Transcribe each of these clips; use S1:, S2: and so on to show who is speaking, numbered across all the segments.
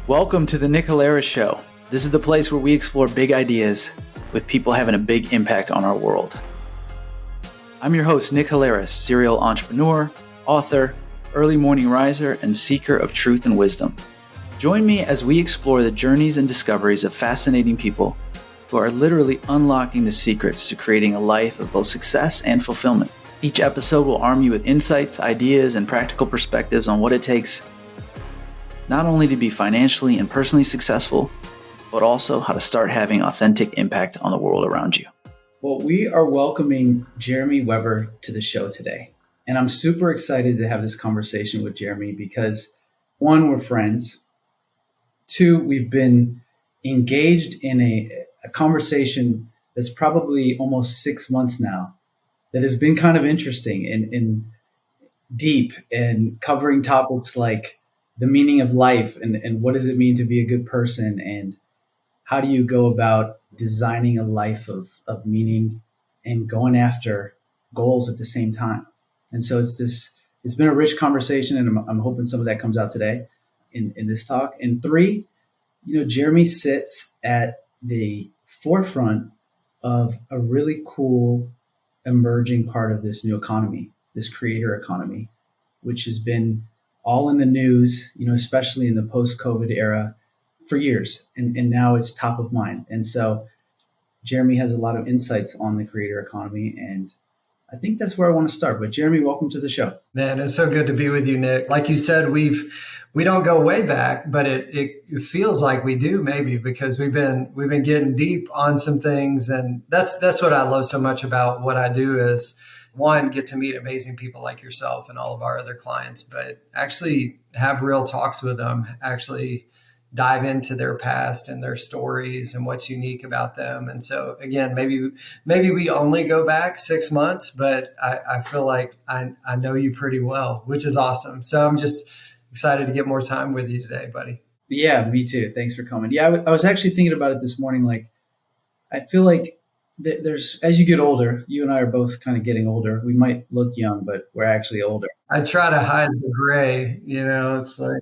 S1: Welcome to the Nick Hilera Show. This is the place where we explore big ideas with people having a big impact on our world. I'm your host, Nick Hilera, serial entrepreneur, author, early morning riser, and seeker of truth and wisdom. Join me as we explore the journeys and discoveries of fascinating people who are literally unlocking the secrets to creating a life of both success and fulfillment. Each episode will arm you with insights, ideas, and practical perspectives on what it takes not only to be financially and personally successful, but also how to start having authentic impact on the world around you. Well, we are welcoming Jeremy Weber to the show today. And I'm super excited to have this conversation with Jeremy because, one, we're friends. Two, we've been engaged in a conversation that's probably almost 6 months now that has been kind of interesting and deep and covering topics like the meaning of life and what does it mean to be a good person and how do you go about designing a life of meaning and going after goals at the same time. And so it's been a rich conversation, and I'm hoping some of that comes out today in this talk. And three, Jeremy sits at the forefront of a really cool emerging part of this new economy, this creator economy, which has been all in the news, especially in the post-COVID era for years. And now it's top of mind. And so Jeremy has a lot of insights on the creator economy. And I think that's where I want to start. But Jeremy, welcome to the show.
S2: Man, it's so good to be with you, Nick. Like you said, we don't go way back, but it feels like we do maybe because we've been getting deep on some things. And that's what I love so much about what I do is, one, get to meet amazing people like yourself and all of our other clients, but actually have real talks with them, actually dive into their past and their stories and what's unique about them. And so again, maybe we only go back 6 months, but I feel like I know you pretty well, which is awesome. So I'm just excited to get more time with you today, buddy.
S1: Yeah, me too. Thanks for coming. Yeah, I was actually thinking about it this morning. Like, I feel like there's, as you get older, you and I are both kind of getting older. We might look young, but we're actually older.
S2: I try to hide the gray, it's like...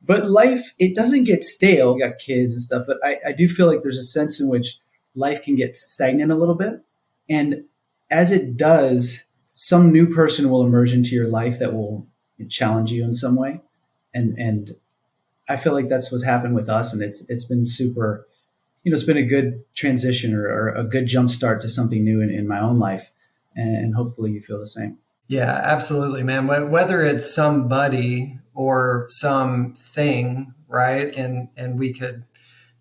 S1: But life, it doesn't get stale. We got kids and stuff, but I do feel like there's a sense in which life can get stagnant a little bit. And as it does, some new person will emerge into your life that will challenge you in some way. And I feel like that's what's happened with us. And it's been super, it's been a good transition or a good jump start to something new in my own life. And hopefully you feel the same.
S2: Yeah, absolutely, man. Whether it's somebody or something, right? And we could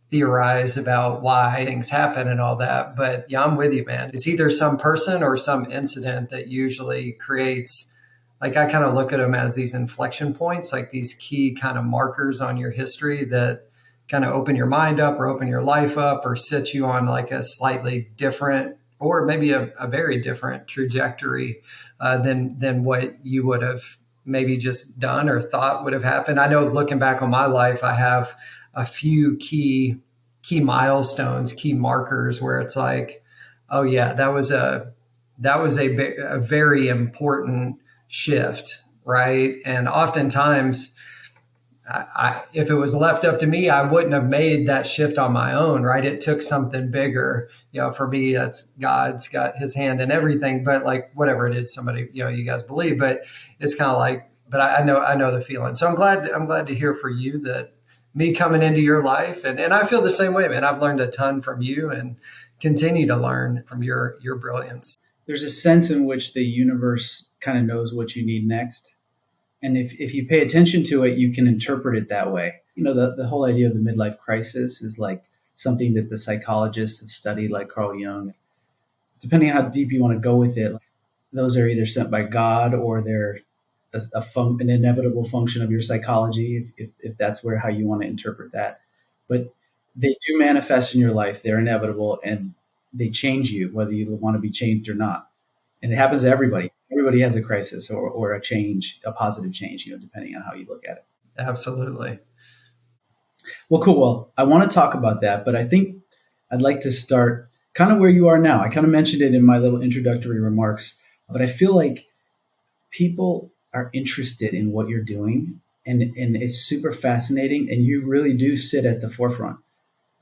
S2: theorize about why things happen and all that. But yeah, I'm with you, man. It's either some person or some incident that usually creates, like I kind of look at them as these inflection points, like these key kind of markers on your history that kind of open your mind up or open your life up or set you on like a slightly different or maybe a very different trajectory than what you would have maybe just done or thought would have happened. I know looking back on my life, I have a few key milestones, key markers where it's like, oh yeah, that was a very important shift, right? And oftentimes, if it was left up to me, I wouldn't have made that shift on my own, right? It took something bigger. For me, that's God's got his hand in everything, but like whatever it is, somebody, you guys believe, but it's kind of like, but I know the feeling. So I'm glad to hear for you that me coming into your life and I feel the same way, man. I've learned a ton from you and continue to learn from your brilliance.
S1: There's a sense in which the universe kind of knows what you need next. And if you pay attention to it, you can interpret it that way. The whole idea of the midlife crisis is like something that the psychologists have studied, like Carl Jung. Depending on how deep you want to go with it, those are either sent by God or they're an inevitable function of your psychology, if that's how you want to interpret that. But they do manifest in your life. They're inevitable and they change you, whether you want to be changed or not. And it happens to everybody. Everybody has a crisis or a change, a positive change, depending on how you look at it.
S2: Absolutely.
S1: Well, cool. Well, I want to talk about that, but I think I'd like to start kind of where you are now. I kind of mentioned it in my little introductory remarks, but I feel like people are interested in what you're doing And it's super fascinating. And you really do sit at the forefront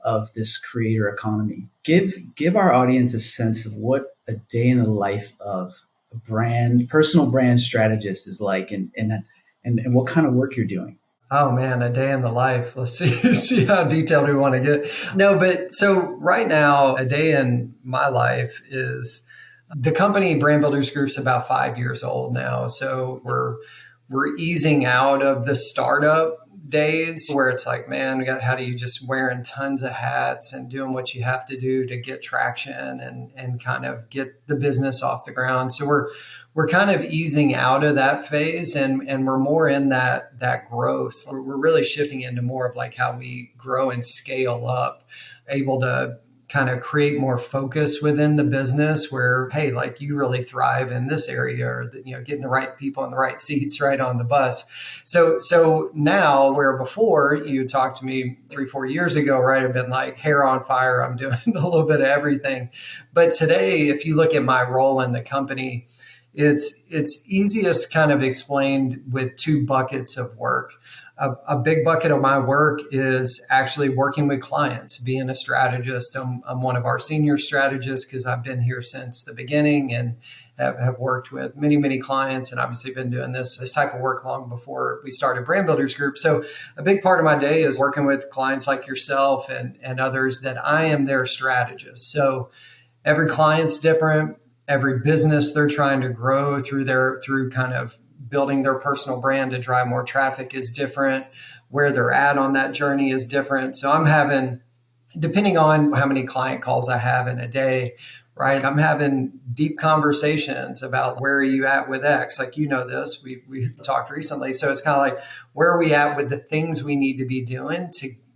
S1: of this creator economy. Give our audience a sense of what a day in the life of a personal brand strategist is like, and what kind of work you're doing.
S2: Oh man, a day in the life. Let's see see how detailed we want to get. No, but so right now, a day in my life is the company Brand Builders Group's about 5 years old now. So we're easing out of the startup days where it's like, man, how do you just wearing tons of hats and doing what you have to do to get traction and kind of get the business off the ground. So we're kind of easing out of that phase and we're more in that growth. We're really shifting into more of like how we grow and scale up, able to kind of create more focus within the business where, hey, like you really thrive in this area, or getting the right people in the right seats right on the bus. So now, where before you talked to me 3-4 years ago, right, I've been like hair on fire. I'm doing a little bit of everything. But today, if you look at my role in the company, it's easiest kind of explained with two buckets of work. A big bucket of my work is actually working with clients, being a strategist. I'm one of our senior strategists because I've been here since the beginning and have worked with many, many clients, and obviously been doing this type of work long before we started Brand Builders Group. So a big part of my day is working with clients like yourself and others that I am their strategist. So every client's different. Every business they're trying to grow through kind of building their personal brand to drive more traffic is different. Where they're at on that journey is different. So I'm having, depending on how many client calls I have in a day, right? I'm having deep conversations about where are you at with X? Like, this, we've talked recently. So it's kind of like, where are we at with the things we need to be doing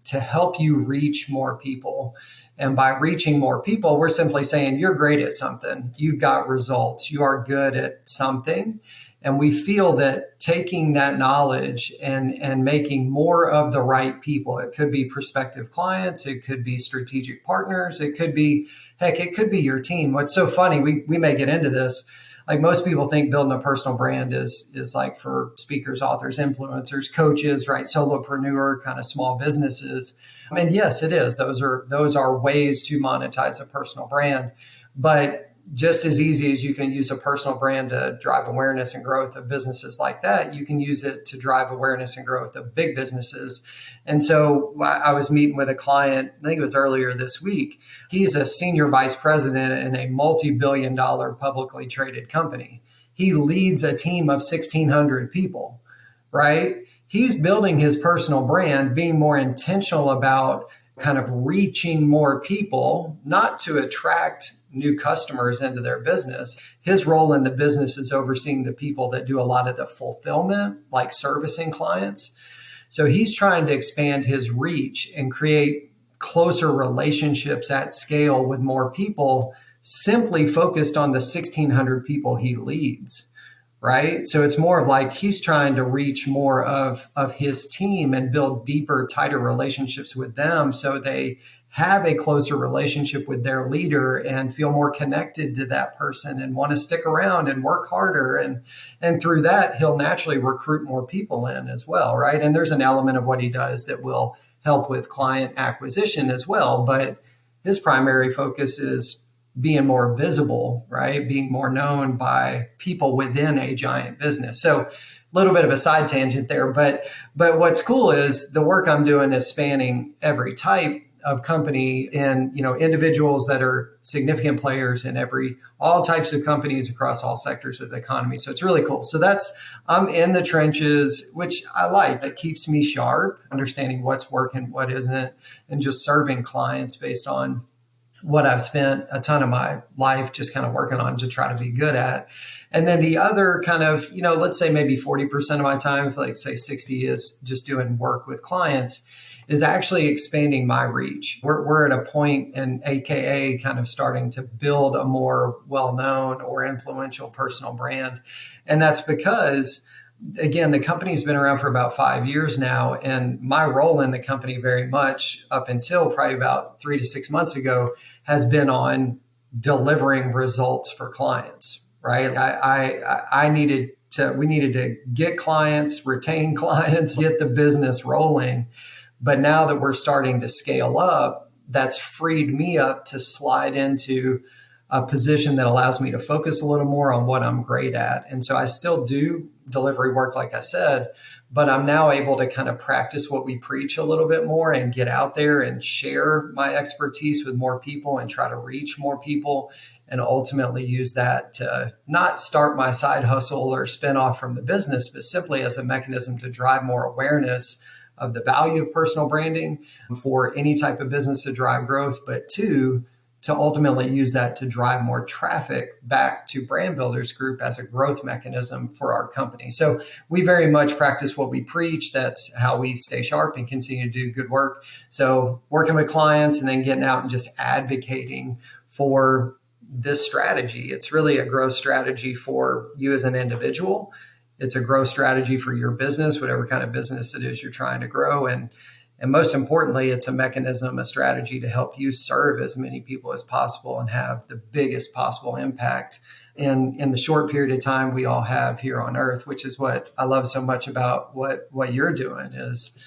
S2: to help you reach more people? And by reaching more people, we're simply saying you're great at something. You've got results. You are good at something. And we feel that taking that knowledge and making more of the right people, it could be prospective clients, it could be strategic partners, it could be your team. What's so funny, we may get into this. Like most people think building a personal brand is like for speakers, authors, influencers, coaches, right? Solopreneur kind of small businesses. And yes, it is. Those are ways to monetize a personal brand. But just as easy as you can use a personal brand to drive awareness and growth of businesses like that, you can use it to drive awareness and growth of big businesses. And so I was meeting with a client, I think it was earlier this week. He's a senior vice president in a multi-billion-dollar publicly traded company. He leads a team of 1,600 people, right? He's building his personal brand, being more intentional about kind of reaching more people, not to attract new customers into their business. His role in the business is overseeing the people that do a lot of the fulfillment, like servicing clients. So he's trying to expand his reach and create closer relationships at scale with more people, simply focused on the 1,600 people he leads. Right. So it's more of like he's trying to reach more of his team and build deeper, tighter relationships with them so they have a closer relationship with their leader and feel more connected to that person and want to stick around and work harder. And through that, he'll naturally recruit more people in as well. Right. And there's an element of what he does that will help with client acquisition as well. But his primary focus is being more visible, right? Being more known by people within a giant business. So a little bit of a side tangent there, but what's cool is the work I'm doing is spanning every type of company and, individuals that are significant players in all types of companies across all sectors of the economy. So it's really cool. So I'm in the trenches, which I like. It keeps me sharp, understanding what's working, what isn't, and just serving clients based on what I've spent a ton of my life just kind of working on to try to be good at. And then the other kind of, let's say maybe 40% of my time, if like say 60 is just doing work with clients, is actually expanding my reach. We're at a point in AKA kind of starting to build a more well-known or influential personal brand. And that's because, again, the company's been around for about 5 years now. And my role in the company very much up until probably about 3 to 6 months ago has been on delivering results for clients, right? I needed we needed to get clients, retain clients, get the business rolling. But now that we're starting to scale up, that's freed me up to slide into a position that allows me to focus a little more on what I'm great at. And so I still do delivery work, like I said, but I'm now able to kind of practice what we preach a little bit more and get out there and share my expertise with more people and try to reach more people and ultimately use that to not start my side hustle or spin off from the business, but simply as a mechanism to drive more awareness of the value of personal branding for any type of business to drive growth, but two, to ultimately use that to drive more traffic back to Brand Builders Group as a growth mechanism for our company. So we very much practice what we preach. That's how we stay sharp and continue to do good work. So working with clients and then getting out and just advocating for this strategy. It's really a growth strategy for you as an individual. It's a growth strategy for your business, whatever kind of business it is you're trying to grow. And most importantly, it's a mechanism, a strategy to help you serve as many people as possible and have the biggest possible impact in the short period of time we all have here on earth, which is what I love so much about what you're doing is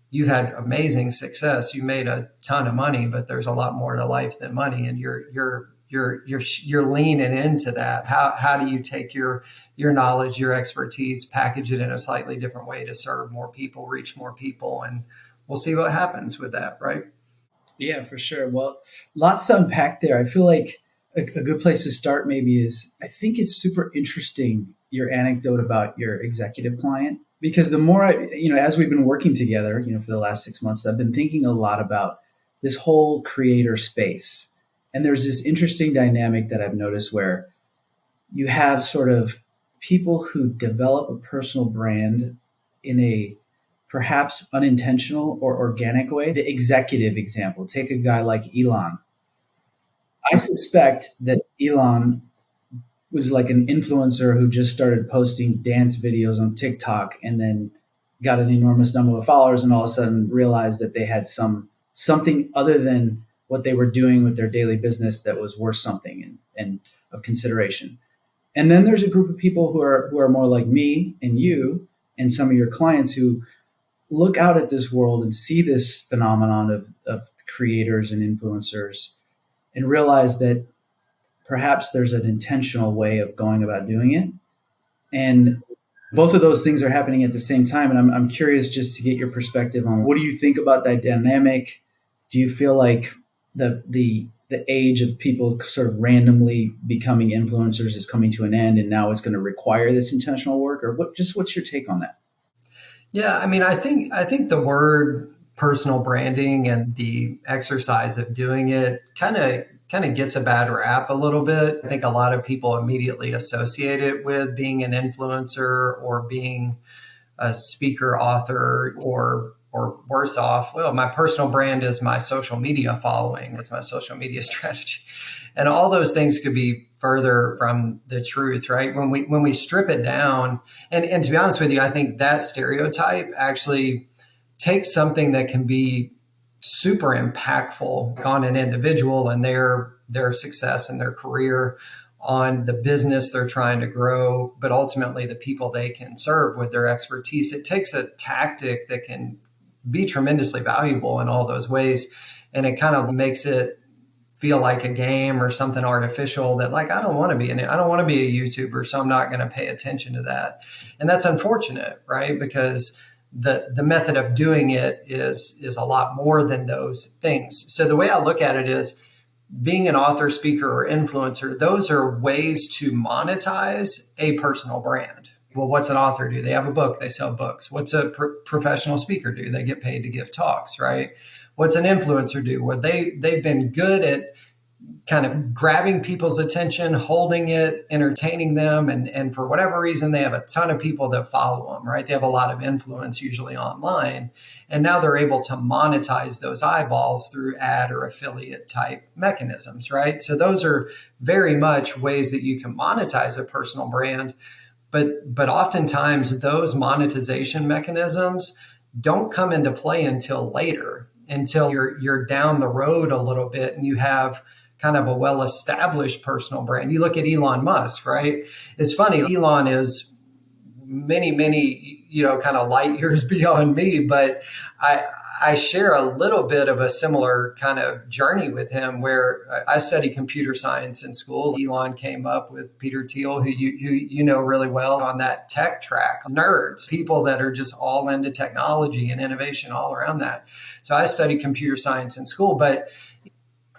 S2: you've had amazing success. You made a ton of money, but there's a lot more to life than money. And you're leaning into that. How do you take your knowledge, your expertise, package it in a slightly different way to serve more people, reach more people, and we'll see what happens with that, right?
S1: Yeah, for sure. Well, lots to unpack there. I feel like a good place to start maybe is, I think it's super interesting, your anecdote about your executive client, because the more as we've been working together, for the last 6 months, I've been thinking a lot about this whole creator space. And there's this interesting dynamic that I've noticed where you have sort of people who develop a personal brand in a perhaps unintentional or organic way. The executive example, take a guy like Elon. I suspect that Elon was like an influencer who just started posting dance videos on TikTok and then got an enormous number of followers and all of a sudden realized that they had something other than what they were doing with their daily business that was worth something and of consideration. And then there's a group of people who are more like me and you and some of your clients who look out at this world and see this phenomenon of creators and influencers and realize that perhaps there's an intentional way of going about doing it. And both of those things are happening at the same time. And I'm curious just to get your perspective on what do you think about that dynamic? Do you feel like the age of people sort of randomly becoming influencers is coming to an end and now it's going to require this intentional work? Or what's your take on that?
S2: Yeah, I mean, I think the word personal branding and the exercise of doing it kind of gets a bad rap a little bit. I think a lot of people immediately associate it with being an influencer or being a speaker, author, or worse off, well, my personal brand is my social media following. It's my social media strategy. And all those things could be further from the truth, right? When we strip it down, and to be honest with you, I think that stereotype actually takes something that can be super impactful on an individual and their success and their career, on the business they're trying to grow, but ultimately the people they can serve with their expertise. It takes a tactic that can be tremendously valuable in all those ways. And it kind of makes it feel like a game or something artificial that like, I don't want to be a YouTuber, so I'm not going to pay attention to that. And that's unfortunate, right? Because the method of doing it is a lot more than those things. So the way I look at it is being an author, speaker, or influencer, those are ways to monetize a personal brand. Well, what's an author do? They have a book, they sell books. What's a professional speaker do? They get paid to give talks, right? What's an influencer do? Well, they've been good at kind of grabbing people's attention, holding it, entertaining them. And for whatever reason, they have a ton of people that follow them, right? They have a lot of influence, usually online. And now they're able to monetize those eyeballs through ad or affiliate type mechanisms, right? So those are very much ways that you can monetize a personal brand. But oftentimes those monetization mechanisms don't come into play until later, until you're down the road a little bit and you have kind of a well-established personal brand. You look at Elon Musk, right? It's funny. Elon is many, kind of light years beyond me, but I share a little bit of a similar kind of journey with him where I studied computer science in school. Elon came up with Peter Thiel, who you know really well, on that tech track. Nerds, people that are just all into technology and innovation all around that. So I studied computer science in school, but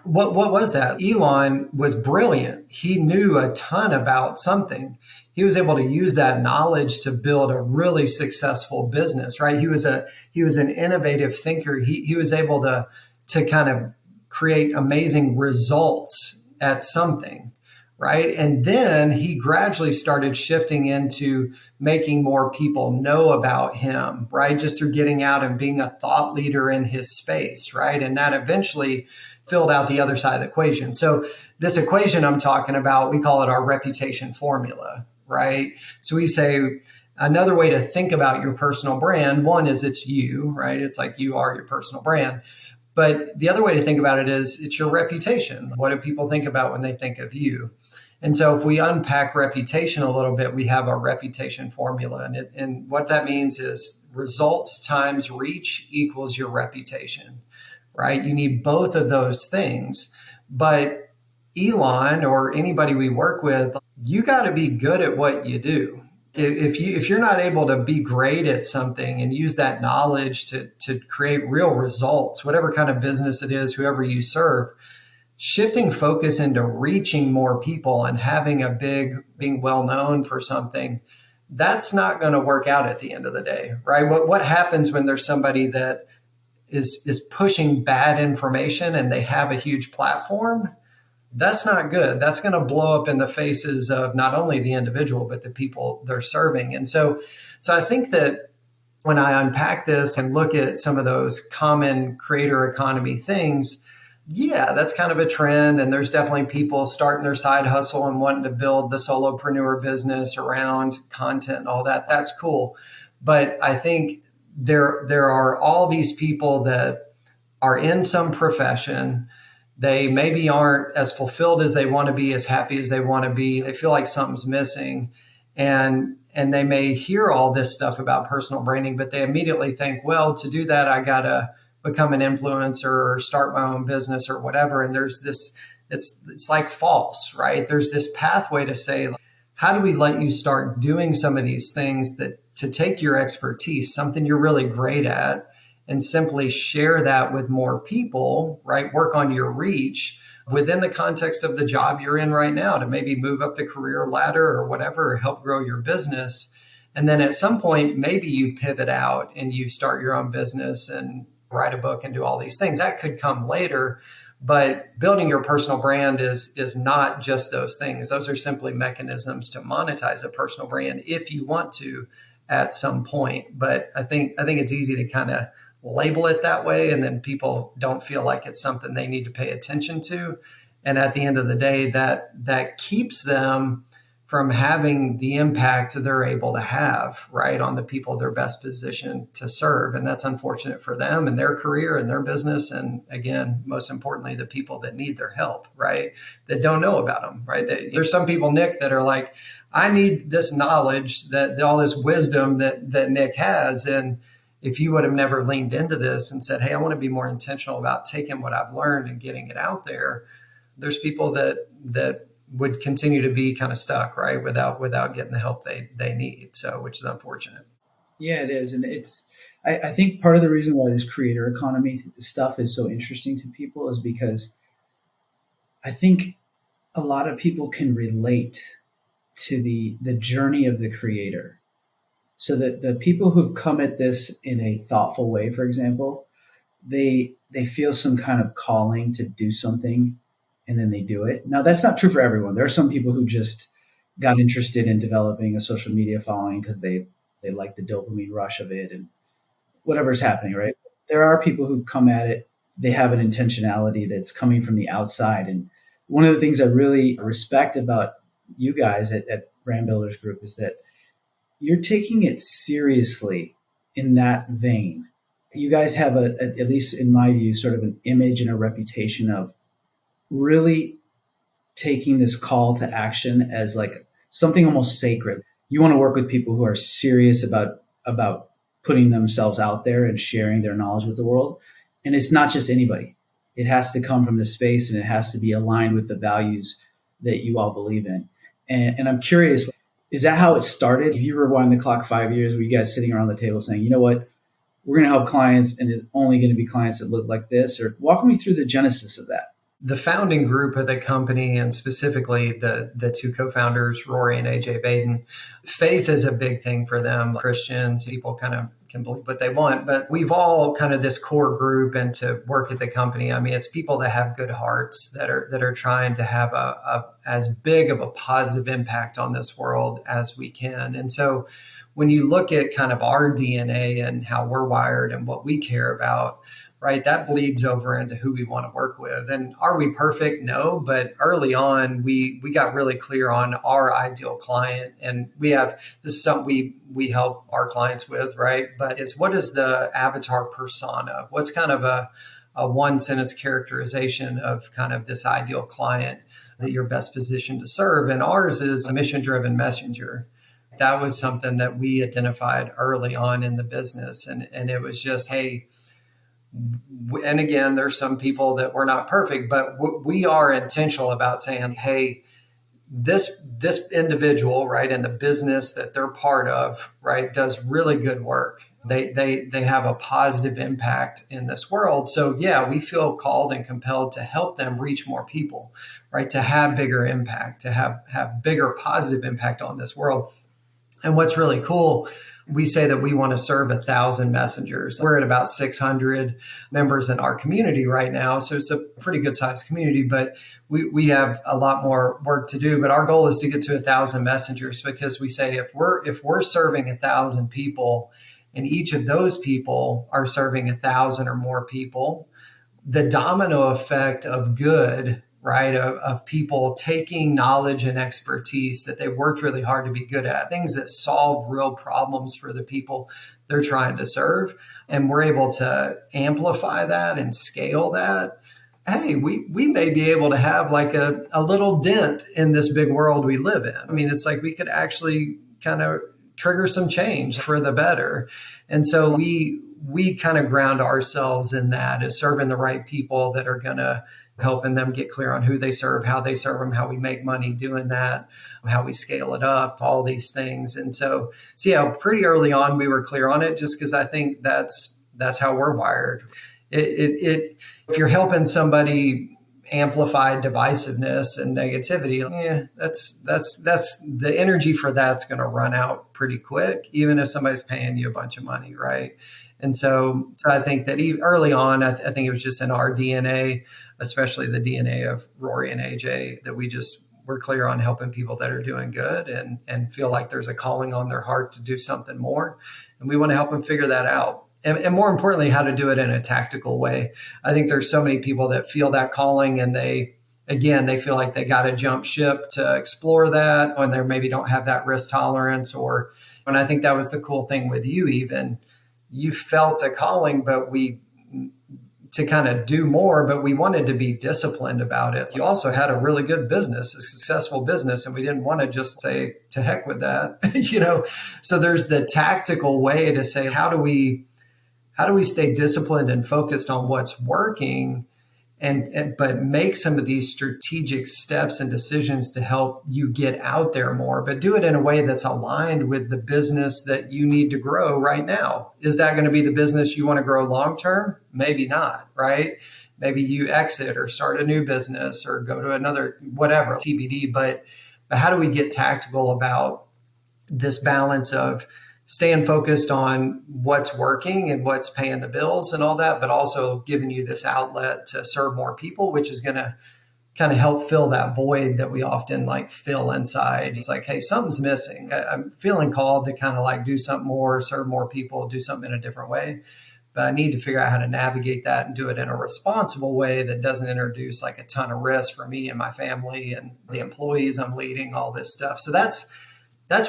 S2: what was that? Elon was brilliant. He knew a ton about something. He was able to use that knowledge to build a really successful business, right? He was an innovative thinker. He was able to kind of create amazing results at something, right? And then he gradually started shifting into making more people know about him, right? Just through getting out and being a thought leader in his space, right? And that eventually filled out the other side of the equation. So this equation I'm talking about, we call it our reputation formula, right? So we say another way to think about your personal brand, one is it's you, right? It's like you are your personal brand. But the other way to think about it is it's your reputation. What do people think about when they think of you? And so if we unpack reputation a little bit, we have our reputation formula. And what that means is results times reach equals your reputation, right? You need both of those things. But Elon or anybody we work with, you got to be good at what you do. If you're not able to be great at something and use that knowledge to create real results, whatever kind of business it is, whoever you serve, shifting focus into reaching more people and being well known for something, that's not going to work out at the end of the day, right? What happens when there's somebody that is pushing bad information and they have a huge platform? That's not good. That's going to blow up in the faces of not only the individual, but the people they're serving. And so I think that when I unpack this and look at some of those common creator economy things, yeah, that's kind of a trend. And there's definitely people starting their side hustle and wanting to build the solopreneur business around content and all that. That's cool. But I think there are all these people that are in some profession. They maybe aren't as fulfilled as they want to be, as happy as they want to be. They feel like something's missing. And they may hear all this stuff about personal branding, but they immediately think, well, to do that, I got to become an influencer or start my own business or whatever. And there's this, it's like false, right? There's this pathway to say, how do we let you start doing some of these things to take your expertise, something you're really great at, and simply share that with more people, right? Work on your reach within the context of the job you're in right now to maybe move up the career ladder or whatever, or help grow your business. And then at some point, maybe you pivot out and you start your own business and write a book and do all these things. That could come later. But building your personal brand is not just those things. Those are simply mechanisms to monetize a personal brand if you want to at some point. But I think it's easy to kind of label it that way, and then people don't feel like it's something they need to pay attention to. And at the end of the day, that keeps them from having the impact they're able to have, right, on the people they're best positioned to serve. And that's unfortunate for them and their career and their business. And again, most importantly, the people that need their help, right, that don't know about them, right? There's some people, Nick, that are like, I need this knowledge, that all this wisdom that Nick has. And if you would have never leaned into this and said, hey, I want to be more intentional about taking what I've learned and getting it out there, there's people that would continue to be kind of stuck, right, without getting the help they need. So, which is unfortunate.
S1: Yeah, it is. And I think part of the reason why this creator economy stuff is so interesting to people is because I think a lot of people can relate to the journey of the creator. So that the people who've come at this in a thoughtful way, for example, they feel some kind of calling to do something, and then they do it. Now, that's not true for everyone. There are some people who just got interested in developing a social media following because they like the dopamine rush of it and whatever's happening, right? There are people who come at it, they have an intentionality that's coming from the outside. And one of the things I really respect about you guys at Brand Builders Group is that you're taking it seriously in that vein. You guys have at least in my view, sort of an image and a reputation of really taking this call to action as like something almost sacred. You want to work with people who are serious about putting themselves out there and sharing their knowledge with the world. And it's not just anybody. It has to come from the space, and it has to be aligned with the values that you all believe in. And I'm curious, is that how it started? If you rewind the clock 5 years, were you guys sitting around the table saying, you know what, we're going to help clients and it's only going to be clients that look like this? Or walk me through the genesis of that.
S2: The founding group of the company, and specifically the two co-founders, Rory and AJ Baden, faith is a big thing for them. Christians, people kind of can believe what they want, but we've all kind of this core group, and to work at the company, I mean, it's people that have good hearts that are trying to have a as big of a positive impact on this world as we can. And so when you look at kind of our DNA and how we're wired and what we care about, right, that bleeds over into who we want to work with. And are we perfect? No, but early on, we got really clear on our ideal client. And this is something we help our clients with, right? But it's, what is the avatar persona? What's kind of a one sentence characterization of kind of this ideal client that you're best positioned to serve? And ours is a mission driven messenger. That was something that we identified early on in the business. And it was just, hey, and again, there's some people that we're not perfect, but we are intentional about saying, hey, this individual, right, and the business that they're part of, right, does really good work. They have a positive impact in this world. So yeah, we feel called and compelled to help them reach more people, right, to have bigger impact, to have bigger positive impact on this world. And what's really cool, we say that we want to serve 1,000 messengers. We're at about 600 members in our community right now. So it's a pretty good sized community, but we have a lot more work to do. But our goal is to get to 1,000 messengers, because we say if we're serving 1,000 people and each of those people are serving 1,000 or more people, the domino effect of good, right, of people taking knowledge and expertise that they worked really hard to be good at, things that solve real problems for the people they're trying to serve, and we're able to amplify that and scale that, hey, we may be able to have like a little dent in this big world we live in. I mean, it's like we could actually kind of trigger some change for the better. And so we kind of ground ourselves in that, as serving the right people that are going to helping them get clear on who they serve, how they serve them, how we make money doing that, how we scale it up, all these things. And so yeah, pretty early on, we were clear on it, just because I think that's how we're wired. If you're helping somebody amplify divisiveness and negativity, yeah, that's the energy for that's going to run out pretty quick, even if somebody's paying you a bunch of money, right? And so I think that early on, I think it was just in our DNA, especially the DNA of Rory and AJ, that we're clear on helping people that are doing good and feel like there's a calling on their heart to do something more. And we want to help them figure that out. And more importantly, how to do it in a tactical way. I think there's so many people that feel that calling, and they feel like they got to jump ship to explore that, or they maybe don't have that risk tolerance. And I think that was the cool thing with you, even. You felt a calling, to kind of do more, but we wanted to be disciplined about it. You also had a really good business, a successful business, and we didn't want to just say, to heck with that, So there's the tactical way to say, how do we stay disciplined and focused on what's working, but make some of these strategic steps and decisions to help you get out there more, but do it in a way that's aligned with the business that you need to grow right now. Is that going to be the business you want to grow long term? Maybe not, right? Maybe you exit or start a new business or go to another, whatever, TBD. But how do we get tactical about this balance of staying focused on what's working and what's paying the bills and all that, but also giving you this outlet to serve more people, which is going to kind of help fill that void that we often fill inside. It's like, hey, something's missing. I'm feeling called to kind of do something more, serve more people, do something in a different way. But I need to figure out how to navigate that and do it in a responsible way that doesn't introduce a ton of risk for me and my family and the employees I'm leading, all this stuff. So that's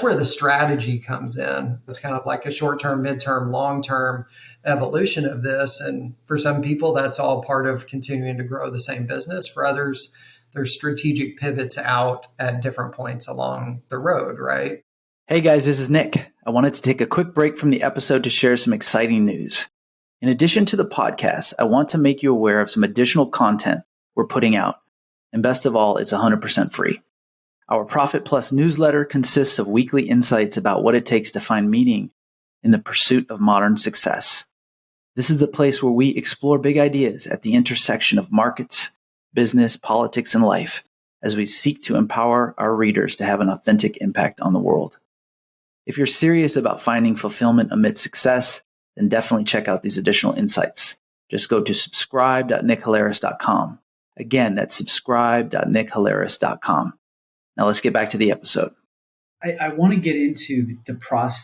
S2: where the strategy comes in. It's kind of like a short-term, mid-term, long-term evolution of this. And for some people, that's all part of continuing to grow the same business. For others, there's strategic pivots out at different points along the road, right?
S1: Hey guys, this is Nick. I wanted to take a quick break from the episode to share some exciting news. In addition to the podcast, I want to make you aware of some additional content we're putting out. And best of all, it's 100% free. Our Profit Plus newsletter consists of weekly insights about what it takes to find meaning in the pursuit of modern success. This is the place where we explore big ideas at the intersection of markets, business, politics, and life as we seek to empower our readers to have an authentic impact on the world. If you're serious about finding fulfillment amid success, then definitely check out these additional insights. Just go to subscribe.nickhilaris.com. Again, that's subscribe.nickhilaris.com. Now let's get back to the episode. I want to get into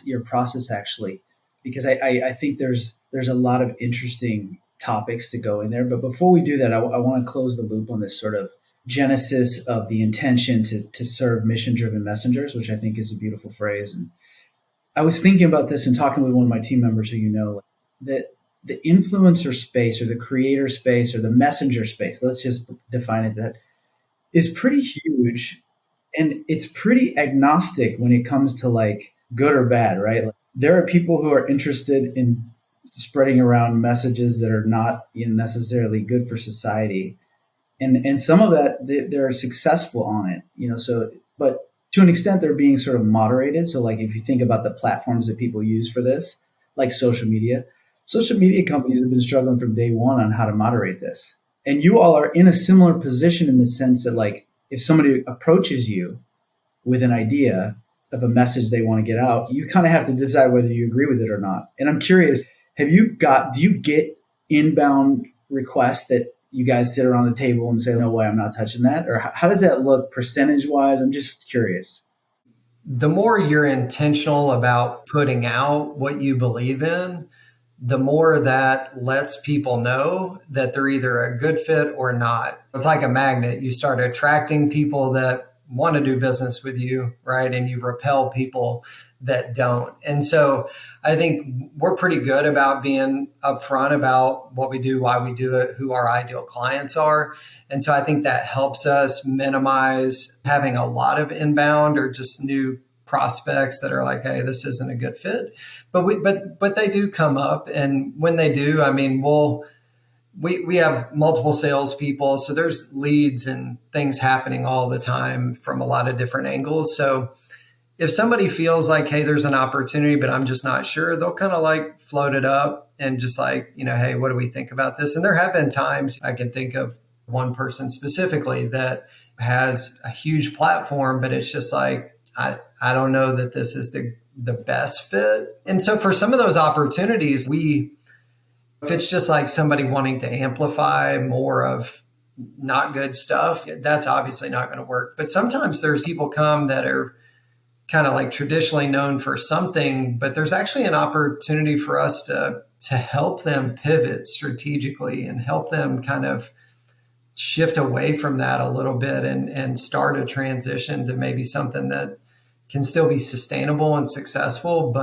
S1: your process actually, because I think there's a lot of interesting topics to go in there. But before we do that, I want to close the loop on this sort of genesis of the intention to serve mission-driven messengers, which I think is a beautiful phrase. And I was thinking about this and talking with one of my team members who that the influencer space or the creator space or the messenger space, let's just define it, that is pretty huge. And it's pretty agnostic when it comes to like good or bad, right? Like, there are people who are interested in spreading around messages that are not necessarily good for society. And some of that, they're successful on it, but to an extent, they're being sort of moderated. So like if you think about the platforms that people use for this, like social media companies have been struggling from day one on how to moderate this. And you all are in a similar position in the sense that like, if somebody approaches you with an idea of a message they want to get out, you kind of have to decide whether you agree with it or not. And I'm curious, do you get inbound requests that you guys sit around the table and say, no way, I'm not touching that? Or how does that look percentage wise? I'm just curious.
S2: The more you're intentional about putting out what you believe in, the more that lets people know that they're either a good fit or not. It's like a magnet. You start attracting people that want to do business with you, right? And you repel people that don't. And so I think we're pretty good about being upfront about what we do, why we do it, who our ideal clients are. And so I think that helps us minimize having a lot of inbound or just new prospects that are like, hey, this isn't a good fit. But they do come up. And when they do, I mean, we have multiple salespeople, so there's leads and things happening all the time from a lot of different angles. So if somebody feels like, hey, there's an opportunity, but I'm just not sure, they'll kind of like float it up and just like, hey, what do we think about this? And there have been times I can think of one person specifically that has a huge platform, but it's just like, I don't know that this is the best fit. And so for some of those opportunities, if it's just like somebody wanting to amplify more of not good stuff, that's obviously not going to work. But sometimes there's people come that are kind of like traditionally known for something, but there's actually an opportunity for us to help them pivot strategically and help them kind of shift away from that a little bit and start a transition to maybe something that can still be sustainable and successful,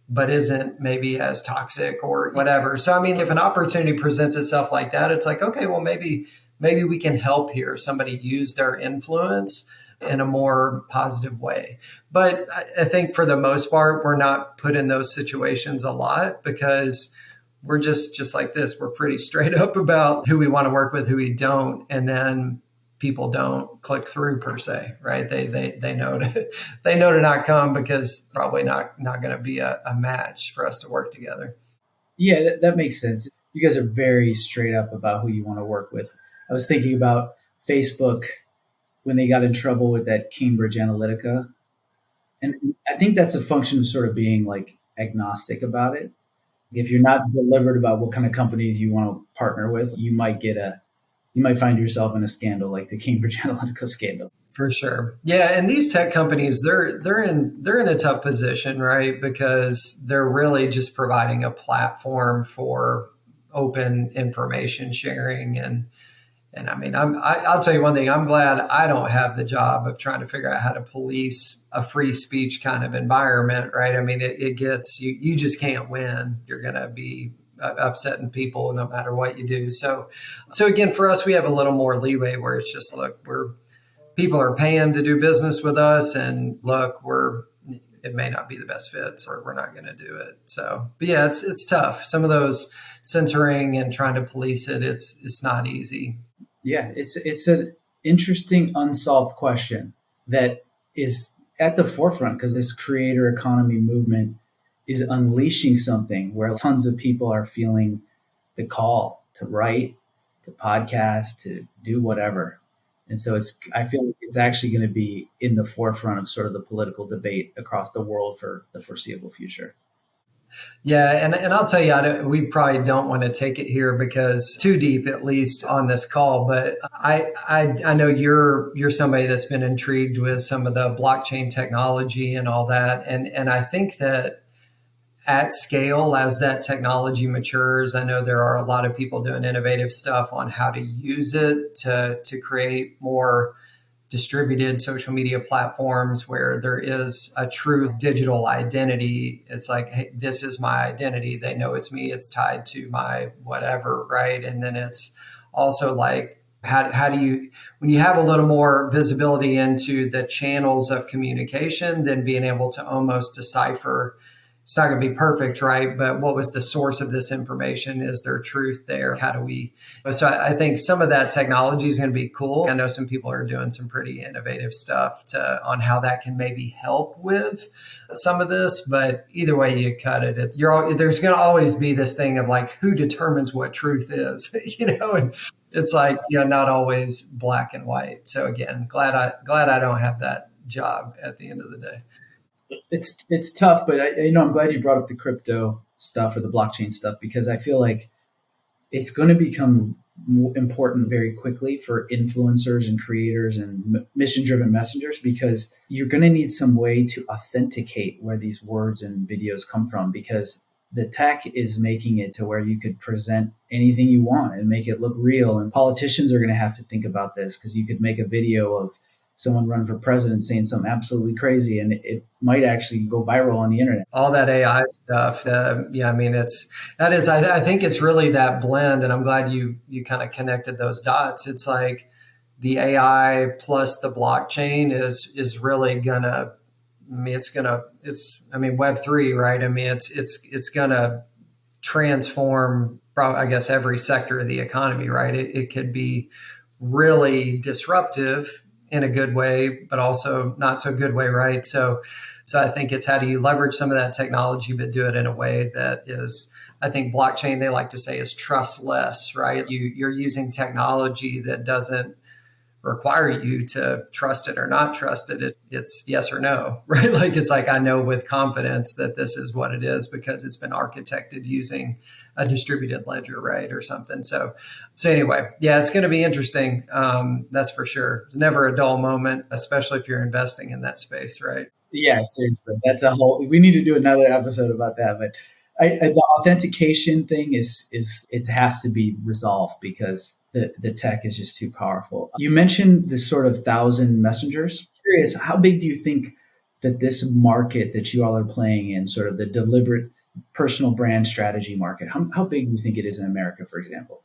S2: but isn't maybe as toxic or whatever. So, I mean, if an opportunity presents itself like that, it's like, okay, well, maybe we can help here. Somebody use their influence in a more positive way. But I think for the most part, we're not put in those situations a lot because we're just like this. We're pretty straight up about who we want to work with, who we don't. And then people don't click through per se, right? They know to not come because probably not going to be a match for us to work together.
S1: Yeah, that makes sense. You guys are very straight up about who you want to work with. I was thinking about Facebook when they got in trouble with that Cambridge Analytica. And I think that's a function of sort of being like agnostic about it. If you're not deliberate about what kind of companies you want to partner with, you might find yourself in a scandal like the Cambridge Analytica scandal.
S2: For sure. Yeah. And these tech companies, they're in a tough position, right? Because they're really just providing a platform for open information sharing. And I mean, I'll tell you one thing, I'm glad I don't have the job of trying to figure out how to police a free speech kind of environment, right? I mean, it gets, you just can't win. You're going to be upsetting people no matter what you do. So again, for us, we have a little more leeway where it's just, look, people are paying to do business with us. And look, it may not be the best fit, or we're not going to do it. So, but yeah, it's tough. Some of those censoring and trying to police it, it's not easy.
S1: Yeah, it's an interesting unsolved question that is at the forefront because this creator economy movement is unleashing something where tons of people are feeling the call to write, to podcast, to do whatever. And so I feel like it's actually going to be in the forefront of sort of the political debate across the world for the foreseeable future.
S2: Yeah, and I'll tell you, we probably don't want to take it here because too deep, at least on this call. But I know you're somebody that's been intrigued with some of the blockchain technology and all that, and I think that at scale, as that technology matures, I know there are a lot of people doing innovative stuff on how to use it to create more distributed social media platforms where there is a true digital identity. It's like, hey, this is my identity. They know it's me. It's tied to my whatever, right? And then it's also like, how do you, when you have a little more visibility into the channels of communication, then being able to almost decipher, it's not going to be perfect, right? But what was the source of this information? Is there truth there? How do we? So I think some of that technology is going to be cool. I know some people are doing some pretty innovative stuff on how that can maybe help with some of this. But either way you cut it, there's going to always be this thing of like, who determines what truth is, and it's like, not always black and white. So again, glad I don't have that job at the end of the day.
S1: It's tough, but I'm glad you brought up the crypto stuff or the blockchain stuff because I feel like it's going to become important very quickly for influencers and creators and mission-driven messengers because you're going to need some way to authenticate where these words and videos come from because the tech is making it to where you could present anything you want and make it look real. And politicians are going to have to think about this because you could make a video of someone running for president saying something absolutely crazy and it might actually go viral on the internet.
S2: All that AI stuff. I think it's really that blend. And I'm glad you kind of connected those dots. It's like the AI plus the blockchain is really gonna, Web3, right? It's gonna transform probably, I guess, every sector of the economy, right? It could be really disruptive in a good way, but also not so good way, right? So I think it's how do you leverage some of that technology, but do it in a way that is, I think blockchain, they like to say, is trustless, right? You're using technology that doesn't require you to trust it or not trust it. It's yes or no, right? Like, it's like, I know with confidence that this is what it is because it's been architected using a distributed ledger, right? Or something. So anyway, yeah, it's going to be interesting. That's for sure. It's never a dull moment, especially if you're investing in that space, right?
S1: Yeah, seriously. We need to do another episode about that. But the authentication thing it has to be resolved because the tech is just too powerful. You mentioned this sort of 1,000 messengers. Curious, how big do you think that this market that you all are playing in, sort of the deliberate personal brand strategy market, how big do you think it is in America, for example?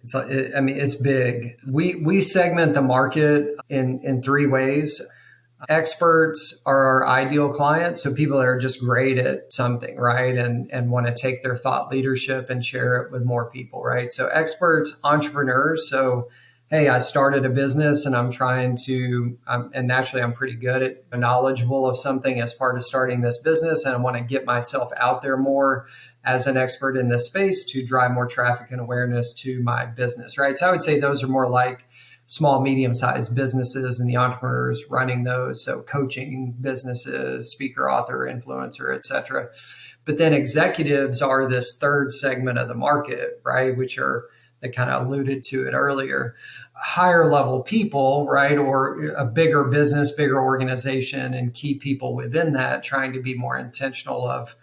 S2: It's big. We segment the market in three ways. Experts are our ideal clients. So people that are just great at something, right? And want to take their thought leadership and share it with more people, right? So experts, entrepreneurs. So, hey, I started a business and and naturally I'm pretty good at knowledgeable of something as part of starting this business. And I want to get myself out there more as an expert in this space to drive more traffic and awareness to my business, right? So I would say those are more like small, medium-sized businesses and the entrepreneurs running those. So coaching businesses, speaker, author, influencer, et cetera. But then executives are this third segment of the market, right? Which are, they kind of alluded to it earlier, higher level people, right? Or a bigger business, bigger organization, and key people within that, trying to be more intentional of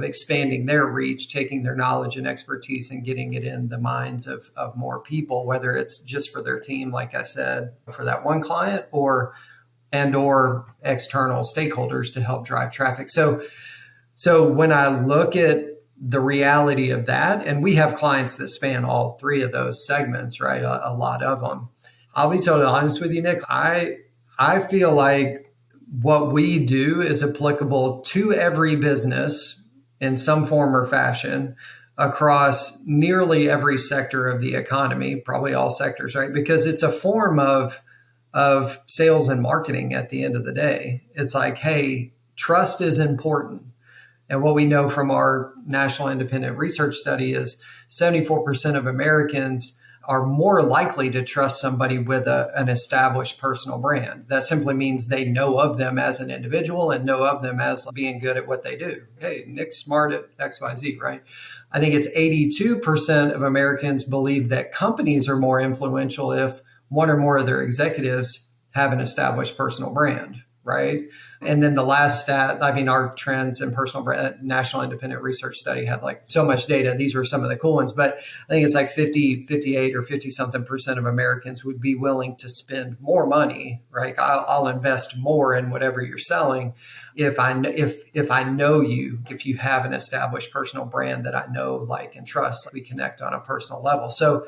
S2: expanding their reach, taking their knowledge and expertise and getting it in the minds of more people, whether it's just for their team, like I said, for that one client, or external stakeholders to help drive traffic. So when I look at the reality of that, and we have clients that span all three of those segments, right? A lot of them. I'll be totally honest with you, Nick. I feel like what we do is applicable to every business in some form or fashion across nearly every sector of the economy, probably all sectors, right? Because it's a form of sales and marketing at the end of the day. It's like, hey, trust is important. And what we know from our national independent research study is 74% of Americans are more likely to trust somebody with an established personal brand. That simply means they know of them as an individual and know of them as being good at what they do. Hey, Nick's smart at XYZ, right? I think it's 82% of Americans believe that companies are more influential if one or more of their executives have an established personal brand, right? And then the last stat, I mean, our trends in personal brand, national independent research study had like so much data. These were some of the cool ones, but I think it's like 50, 58 or 50 something percent of Americans would be willing to spend more money, right? I'll invest more in whatever you're selling if I know you, if you have an established personal brand that I know, like, and trust, we connect on a personal level. So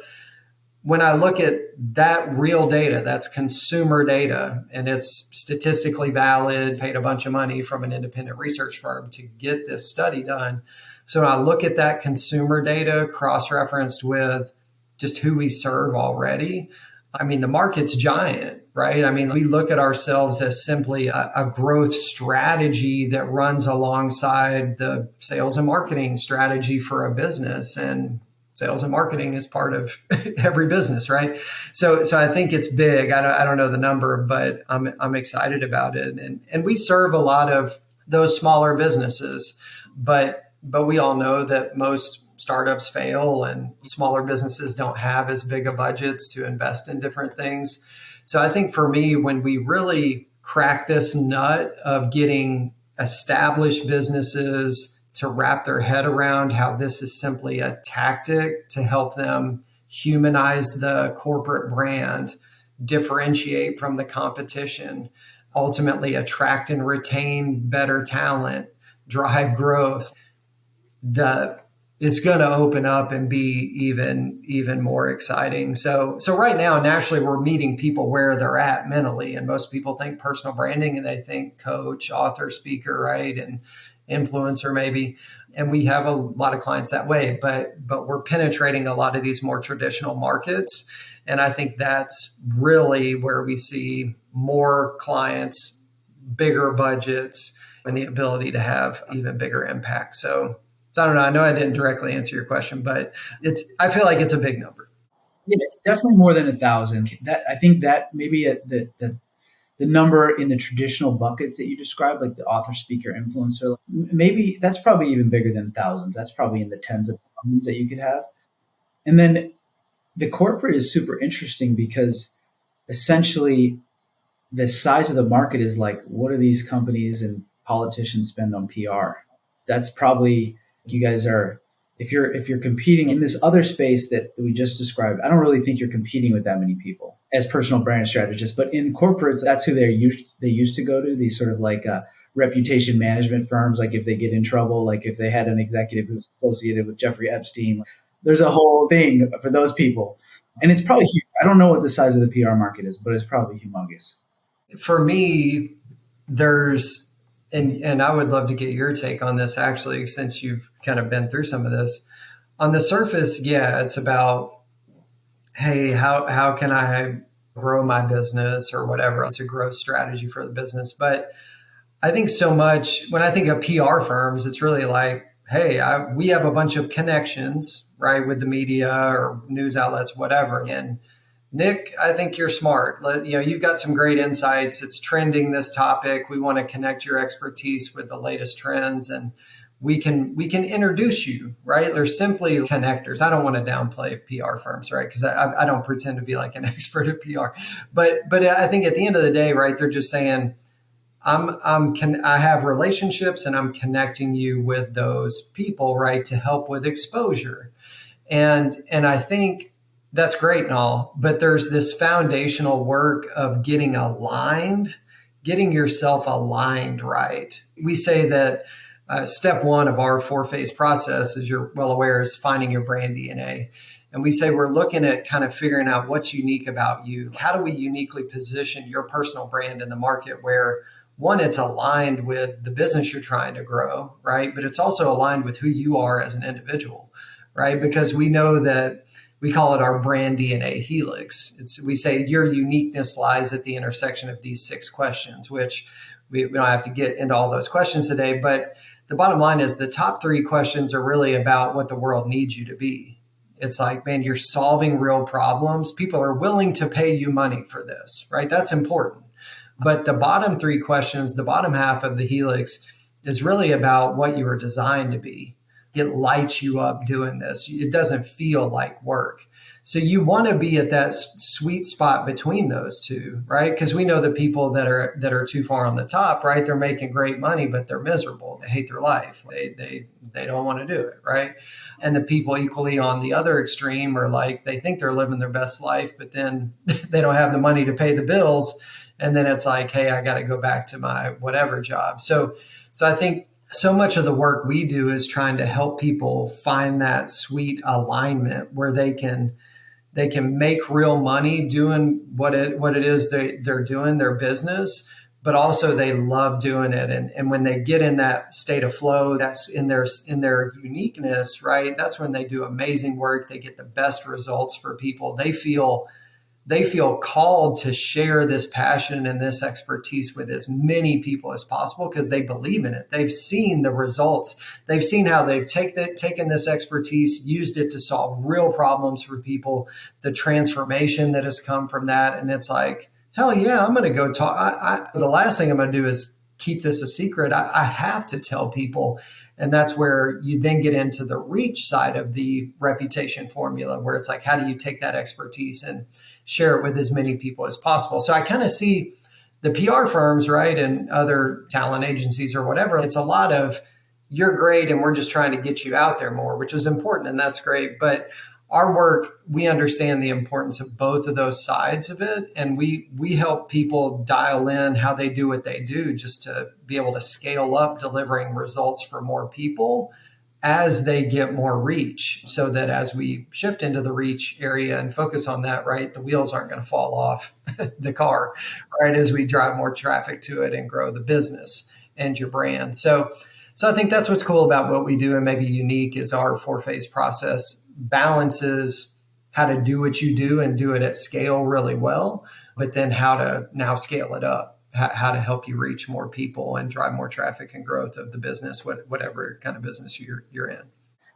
S2: when I look at that real data, that's consumer data, and it's statistically valid, paid a bunch of money from an independent research firm to get this study done. So when I look at that consumer data cross-referenced with just who we serve already, I mean, the market's giant, right? I mean, we look at ourselves as simply a growth strategy that runs alongside the sales and marketing strategy for a business. And sales and marketing is part of every business, right? So I think it's big. I don't know the number, but I'm excited about it. And we serve a lot of those smaller businesses, but we all know that most startups fail and smaller businesses don't have as big a budgets to invest in different things. So I think for me, when we really crack this nut of getting established businesses to wrap their head around how this is simply a tactic to help them humanize the corporate brand, differentiate from the competition, ultimately attract and retain better talent, drive growth, it's going to open up and be even more exciting. So right now, naturally, we're meeting people where they're at mentally, and most people think personal branding and they think coach, author, speaker, right? And influencer maybe. And we have a lot of clients that way, but we're penetrating a lot of these more traditional markets. And I think that's really where we see more clients, bigger budgets, and the ability to have even bigger impact. So I don't know. I know I didn't directly answer your question, but I feel like it's a big number.
S1: Yeah, it's definitely more than 1,000. That I think that maybe the number in the traditional buckets that you described, like the author, speaker, influencer, maybe that's probably even bigger than thousands. That's probably in the tens of thousands that you could have. And then the corporate is super interesting because essentially the size of the market is like, what do these companies and politicians spend on PR? That's probably, you guys are, if you're competing in this other space that we just described, I don't really think you're competing with that many people as personal brand strategists. But in corporates, that's who they used to go to, these sort of like reputation management firms. Like if they get in trouble, like if they had an executive who's associated with Jeffrey Epstein, there's a whole thing for those people. And it's probably huge. I don't know what the size of the PR market is, but it's probably humongous.
S2: For me, and I would love to get your take on this actually, since you've kind of been through some of this. On the surface, yeah, it's about, hey, how can I grow my business or whatever? It's a growth strategy for the business. But I think so much, when I think of PR firms, it's really like, hey, we have a bunch of connections, right, with the media or news outlets, whatever. And Nick, I think you're smart. You've got some great insights. It's trending, this topic. We want to connect your expertise with the latest trends, and we can introduce you, right? They're simply connectors. I don't want to downplay PR firms, right? Because I don't pretend to be like an expert at PR, but I think at the end of the day, right, they're just saying, I have relationships and I'm connecting you with those people, right, to help with exposure, and I think that's great and all, but there's this foundational work of getting yourself aligned, right? We say that step one of our 4-phase process, as you're well aware, is finding your brand DNA. And we say we're looking at kind of figuring out what's unique about you. How do we uniquely position your personal brand in the market where one, it's aligned with the business you're trying to grow, right? But it's also aligned with who you are as an individual, right? Because we know that we call it our brand DNA helix. We say your uniqueness lies at the intersection of these 6 questions, which we don't have to get into all those questions today. But the bottom line is the top 3 questions are really about what the world needs you to be. It's like, man, you're solving real problems. People are willing to pay you money for this, right? That's important. But the bottom 3 questions, the bottom half of the helix, is really about what you were designed to be. It lights you up doing this. It doesn't feel like work. So you want to be at that sweet spot between those two, right? Because we know the people that are too far on the top, right? They're making great money, but they're miserable. They hate their life. They don't want to do it, right? And the people equally on the other extreme are like, they think they're living their best life, but then they don't have the money to pay the bills. And then it's like, hey, I got to go back to my whatever job. So I think so much of the work we do is trying to help people find that sweet alignment where they can make real money doing what it is they're doing, their business, but also they love doing it. And when they get in that state of flow, that's in their uniqueness, right? That's when they do amazing work. They get the best results for people. They feel called to share this passion and this expertise with as many people as possible because they believe in it. They've seen the results. They've seen how they've taken this expertise, used it to solve real problems for people, the transformation that has come from that. And it's like, hell yeah, I'm going to go talk. The last thing I'm going to do is keep this a secret. I have to tell people. And that's where you then get into the reach side of the reputation formula, where it's like, how do you take that expertise and share it with as many people as possible? So I kind of see the PR firms, right, and other talent agencies or whatever. It's a lot of, you're great and we're just trying to get you out there more, which is important and that's great. But our work, we understand the importance of both of those sides of it. And we help people dial in how they do what they do just to be able to scale up delivering results for more people as they get more reach, so that as we shift into the reach area and focus on that, right, the wheels aren't going to fall off the car, right, as we drive more traffic to it and grow the business and your brand. So I think that's what's cool about what we do, and maybe unique is our 4-phase process balances how to do what you do and do it at scale really well, but then how to now scale it up, how to help you reach more people and drive more traffic and growth of the business, whatever kind of business you're in.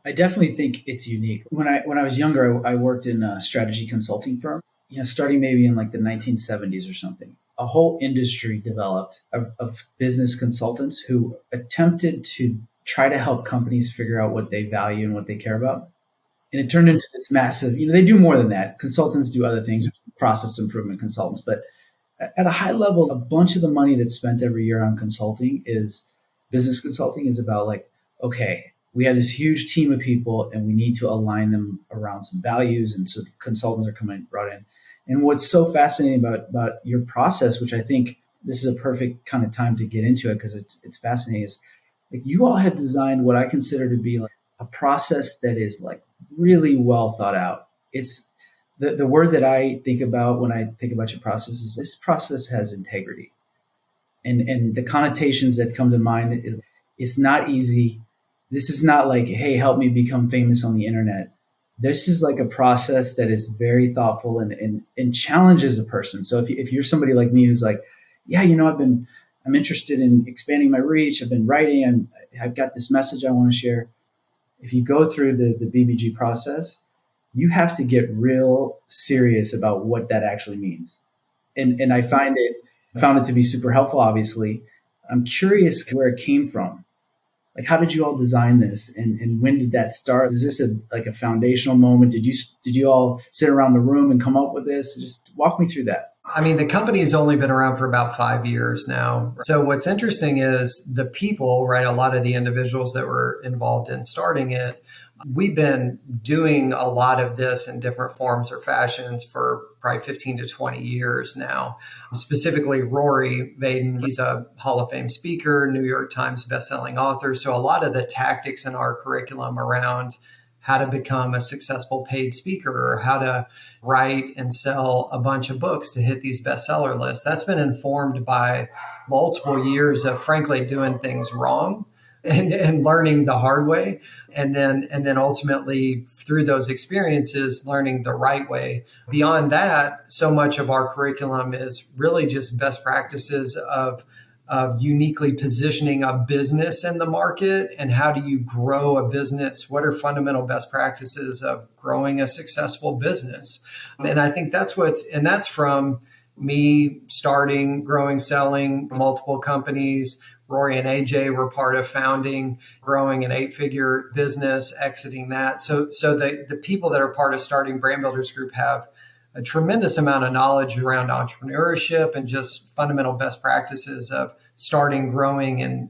S1: I definitely think it's unique. When I was younger, I worked in a strategy consulting firm, starting maybe in like the 1970s or something. A whole industry developed of business consultants who attempted to try to help companies figure out what they value and what they care about. And it turned into this massive, they do more than that. Consultants do other things, process improvement consultants. But at a high level, a bunch of the money that's spent every year on business consulting is about like, okay, we have this huge team of people and we need to align them around some values. And so the consultants are brought in. And what's so fascinating about your process, which I think this is a perfect kind of time to get into it because it's fascinating, is like you all have designed what I consider to be like a process that is like really well thought out. It's the word that I think about when I think about your process is this process has integrity. And the connotations that come to mind is it's not easy. This is not like, hey, help me become famous on the internet. This is like a process that is very thoughtful and challenges a person. So if you're somebody like me who's like, yeah, I'm interested in expanding my reach. I've been writing. I've got this message I want to share. If you go through the BBG process, you have to get real serious about what that actually means. And I found it to be super helpful, obviously. I'm curious where it came from. Like, how did you all design this? And when did that start? Is this a foundational moment? Did you all sit around the room and come up with this? Just walk me through that.
S2: I mean, the company has only been around for about 5 years now. So what's interesting is the people, right? A lot of the individuals that were involved in starting it, we've been doing a lot of this in different forms or fashions for probably 15 to 20 years now. Specifically, Rory Vaden, he's a Hall of Fame speaker, New York Times bestselling author. So a lot of the tactics in our curriculum around how to become a successful paid speaker or how to write and sell a bunch of books to hit these bestseller lists, that's been informed by multiple years of frankly doing things wrong and learning the hard way. And then ultimately through those experiences, learning the right way. Beyond that, so much of our curriculum is really just best practices of uniquely positioning a business in the market and how do you grow a business? What are fundamental best practices of growing a successful business? And I think that's that's from me starting, growing, selling multiple companies. Rory and AJ were part of founding, growing an 8-figure business, exiting that. So the people that are part of starting Brand Builders Group have a tremendous amount of knowledge around entrepreneurship and just fundamental best practices of starting, growing, and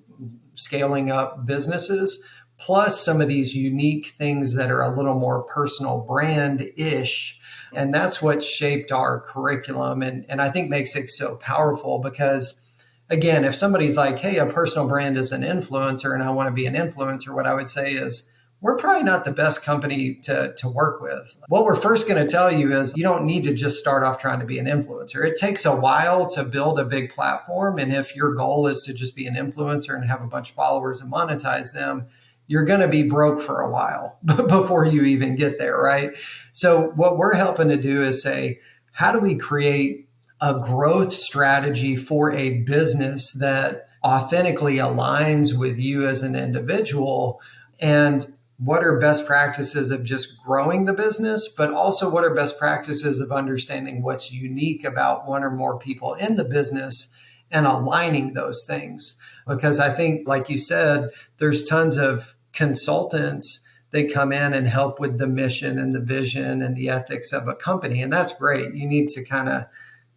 S2: scaling up businesses, plus some of these unique things that are a little more personal brand-ish. And that's what shaped our curriculum and I think makes it so powerful because, again, if somebody's like, hey, a personal brand is an influencer and I want to be an influencer, what I would say is, we're probably not the best company to work with. What we're first going to tell you is you don't need to just start off trying to be an influencer. It takes a while to build a big platform. And if your goal is to just be an influencer and have a bunch of followers and monetize them, you're going to be broke for a while before you even get there, right? So what we're helping to do is say, how do we create a growth strategy for a business that authentically aligns with you as an individual? And what are best practices of just growing the business, but also what are best practices of understanding what's unique about one or more people in the business and aligning those things? Because I think, like you said, there's tons of consultants that come in and help with the mission and the vision and the ethics of a company. And that's great. You need to kind of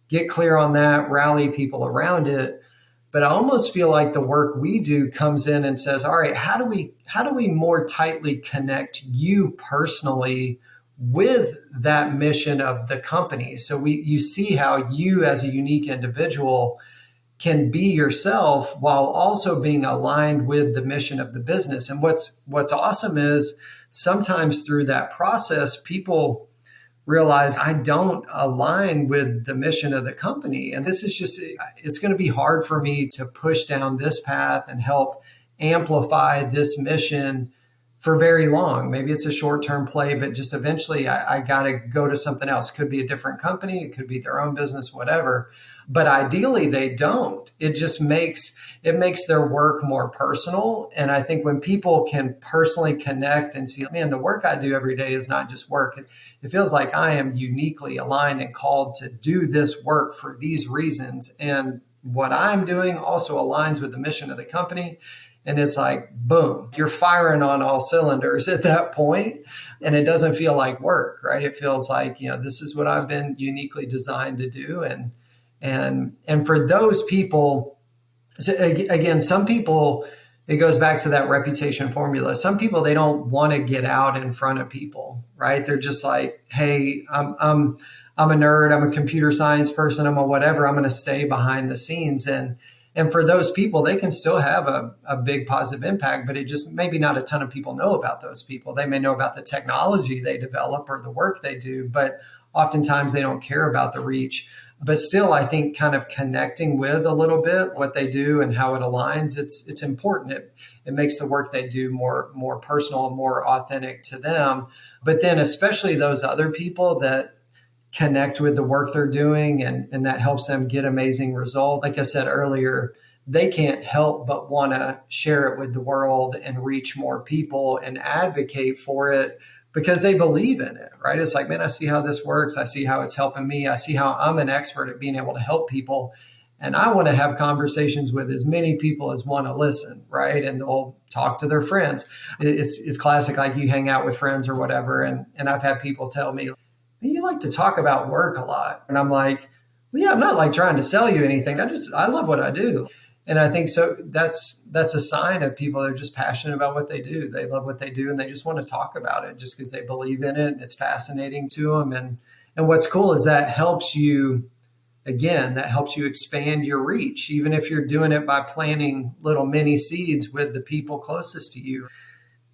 S2: get clear on that, rally people around it. But I almost feel like the work we do comes in and says, all right, how do we more tightly connect you personally with that mission of the company? So you see how you as a unique individual can be yourself while also being aligned with the mission of the business. And what's awesome is sometimes through that process, people realize I don't align with the mission of the company. And this is just, it's going to be hard for me to push down this path and help amplify this mission for very long. Maybe it's a short-term play, but just eventually I got to go to something else. Could be a different company. It could be their own business, whatever. But ideally they don't. It just makes their work more personal. And I think when people can personally connect and see, man, the work I do every day is not just work. It feels like I am uniquely aligned and called to do this work for these reasons. And what I'm doing also aligns with the mission of the company. And it's like, boom, you're firing on all cylinders at that point. And it doesn't feel like work, right? It feels like, this is what I've been uniquely designed to do. And for those people, so again, some people, it goes back to that reputation formula. Some people, they don't want to get out in front of people, right? They're just like, hey, I'm a nerd. I'm a computer science person. I'm a whatever. I'm going to stay behind the scenes. And for those people, they can still have a big positive impact, but it just maybe not a ton of people know about those people. They may know about the technology they develop or the work they do, but oftentimes they don't care about the reach. But still, I think kind of connecting with a little bit what they do and how it aligns, it's important. It makes the work they do more personal and more authentic to them. But then especially those other people that connect with the work they're doing and that helps them get amazing results. Like I said earlier, they can't help but want to share it with the world and reach more people and advocate for it because they believe in it, right? It's like, man, I see how this works. I see how it's helping me. I see how I'm an expert at being able to help people. And I want to have conversations with as many people as want to listen, right? And they'll talk to their friends. It's classic, like you hang out with friends or whatever. And I've had people tell me, you like to talk about work a lot. And I'm like, well, yeah, I'm not like trying to sell you anything. I love what I do. And I think so that's a sign of people that are just passionate about what they do. They love what they do and they just want to talk about it just because they believe in it and it's fascinating to them. And what's cool is that helps you expand your reach, even if you're doing it by planting little mini seeds with the people closest to you.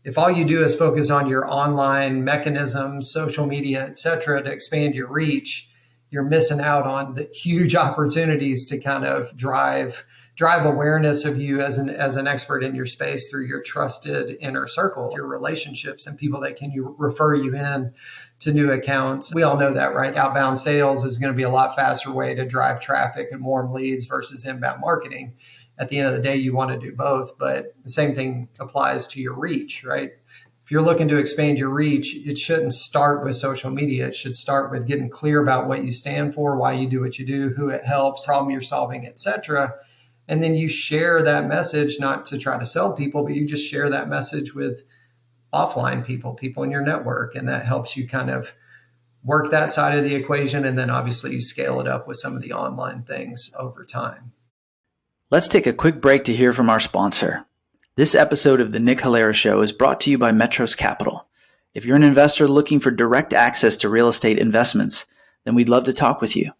S2: If all you do is focus on your online mechanisms, social media, et cetera, to expand your reach, you're missing out on the huge opportunities to kind of drive drive awareness of you as an expert in your space through your trusted inner circle, your relationships, and people that can refer you in to new accounts. We all know that, right? Outbound sales is going to be a lot faster way to drive traffic and warm leads versus inbound marketing. At the end of the day, you want to do both, but the same thing applies to your reach, right? If you're looking to expand your reach, it shouldn't start with social media. It should start with getting clear about what you stand for, why you do what you do, who it helps, problem you're solving, etc. And then you share that message, not to try to sell people, but you just share that message with offline people in your network. And that helps you kind of work that side of the equation. And then obviously you scale it up with some of the online things over time.
S1: Let's take a quick break to hear from our sponsor. This episode of The Nick Halera Show is brought to you by Metros Capital. If you're an investor looking for direct access to real estate investments, then we'd love to talk with you.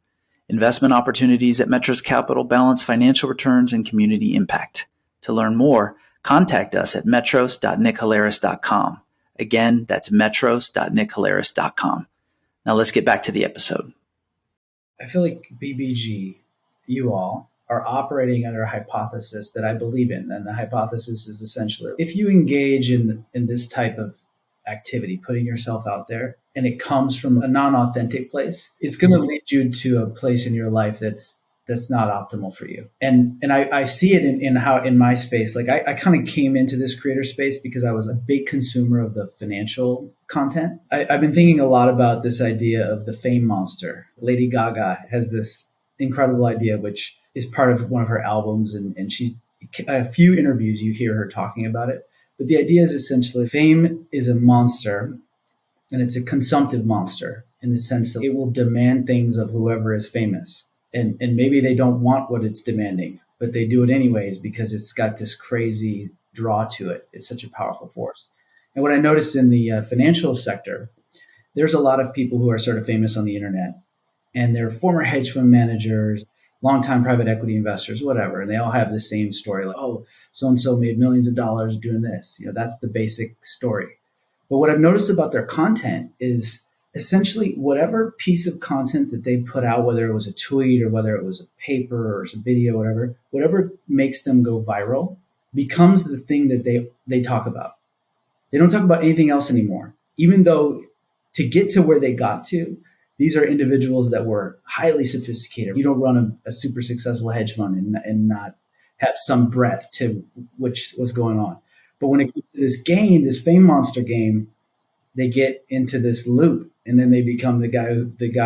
S1: Investment opportunities at Metros Capital balance financial returns and community impact. To learn more, contact us at metros.nickhaleris.com. Again, that's metros.nickhaleris.com. Now let's get back to the episode.
S3: I feel like BBG, you all, are operating under a hypothesis that I believe in. And the hypothesis is essentially, if you engage in this type of activity, putting yourself out there, and it comes from a non-authentic place, it's going to lead you to a place in your life that's not optimal for you. And I see it in my space. Like I kind of came into this creator space because I was a big consumer of the financial content. I've been thinking a lot about this idea of the fame monster. Lady Gaga has this incredible idea, which is part of one of her albums. And she's a few interviews, you hear her talking about it. But the idea is essentially fame is a monster, and it's a consumptive monster in the sense that it will demand things of whoever is famous. And maybe they don't want what it's demanding, but they do it anyways because it's got this crazy draw to it. It's such a powerful force. And what I noticed in the financial sector, there's a lot of people who are sort of famous on the internet, and they're former hedge fund managers, longtime private equity investors, whatever. And they all have the same story, like, oh, so-and-so made millions of dollars doing this. That's the basic story. But what I've noticed about their content is essentially whatever piece of content that they put out, whether it was a tweet or whether it was a paper or some video, whatever makes them go viral becomes the thing that they talk about. They don't talk about anything else anymore, even though to get to where they got to, these are individuals that were highly sophisticated. You don't run a super successful hedge fund and not have some breadth to what's going on. But when it comes to this game, this fame monster game, they get into this loop, and then they become the guy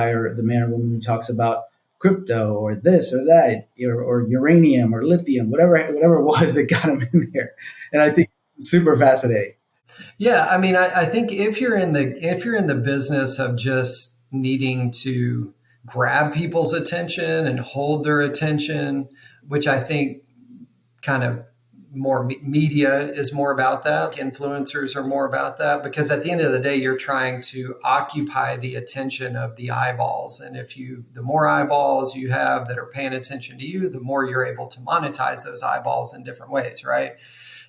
S3: or the man or woman who talks about crypto or this or that or uranium or lithium, whatever it was that got them in there. And I think it's super fascinating.
S2: Yeah, I mean, I think if you're in the business of just needing to grab people's attention and hold their attention, which I think kind of more media is more about that. Influencers are more about that, because at the end of the day, you're trying to occupy the attention of the eyeballs. And the more eyeballs you have that are paying attention to you, the more you're able to monetize those eyeballs in different ways, right?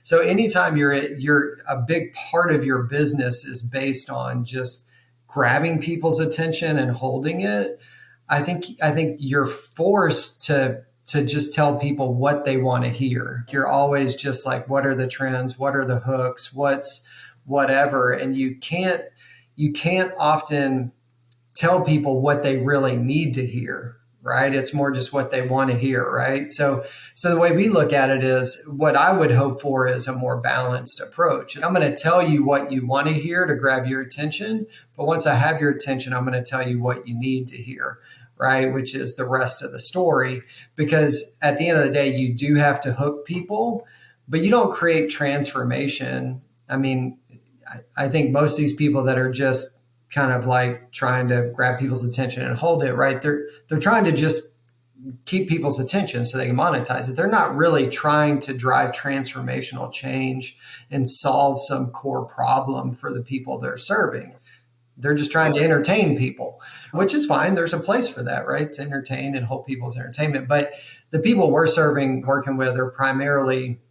S2: So anytime you're a big part of your business is based on just grabbing people's attention and holding it, I think you're forced to just tell people what they want to hear. You're always just like, what are the trends? What are the hooks? What's whatever? And you can't often tell people what they really need to hear, right? It's more just what they want to hear, right? So the way we look at it is, what I would hope for is a more balanced approach. I'm going to tell you what you want to hear to grab your attention, but once I have your attention, I'm going to tell you what you need to hear, right? Which is the rest of the story. Because at the end of the day, you do have to hook people, but you don't create transformation. I mean, I think most of these people that are just kind of like trying to grab people's attention and hold it, right? They're trying to just keep people's attention so they can monetize it. They're not really trying to drive transformational change and solve some core problem for the people they're serving. They're just trying to entertain people, which is fine. There's a place for that, right? To entertain and hold people's entertainment. But the people we're working with are primarily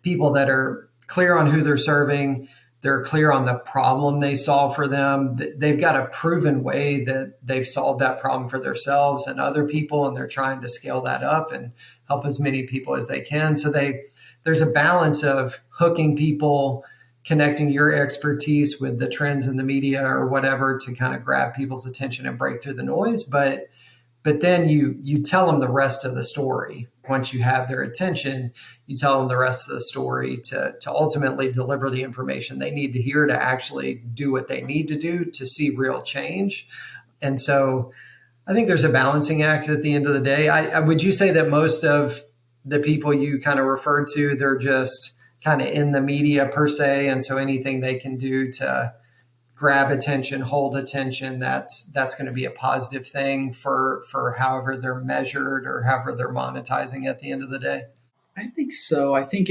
S2: people that are clear on who they're serving. They're clear on the problem they solve for them. They've got a proven way that they've solved that problem for themselves and other people, and they're trying to scale that up and help as many people as they can. So there's a balance of hooking people, connecting your expertise with the trends in the media or whatever to kind of grab people's attention and break through the noise. But then you tell them the rest of the story. Once you have their attention, you tell them the rest of the story to ultimately deliver the information they need to hear to actually do what they need to do to see real change. And so I think there's a balancing act at the end of the day. Would you say that most of the people you kind of referred to, they're just kind of in the media per se, and so anything they can do to grab attention, hold attention, that's going to be a positive thing for however they're measured or however they're monetizing at the end of the day?
S3: I think so. I think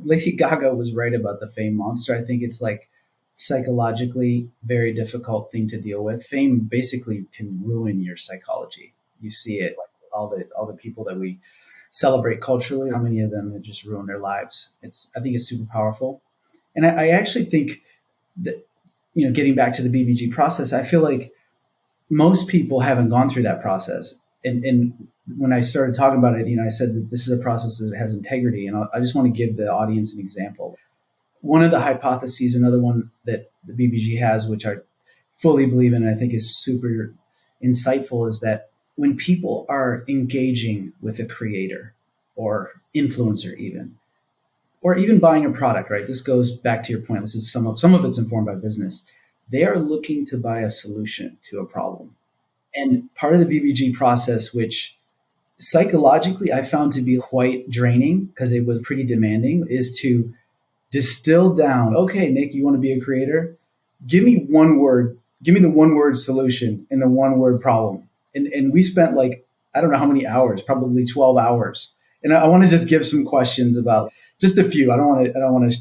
S3: Lady Gaga was right about the fame monster. I think it's like psychologically very difficult thing to deal with. Fame basically can ruin your psychology. You see it like all the people that we celebrate culturally, how many of them have just ruined their lives. I think it's super powerful. And I actually think that, getting back to the BBG process, I feel like most people haven't gone through that process. And when I started talking about it, I said that this is a process that has integrity. And I just want to give the audience an example. One of the hypotheses, another one that the BBG has, which I fully believe in and I think is super insightful, is that when people are engaging with a creator or influencer even, or even buying a product, right? This goes back to your point. This is some of it's informed by business. They are looking to buy a solution to a problem. And part of the BBG process, which psychologically I found to be quite draining because it was pretty demanding, is to distill down, okay, Nick, you want to be a creator? Give me the one word solution and the one word problem. And we spent I don't know how many hours, probably 12 hours. And I want to just give some questions about just a few. I don't want to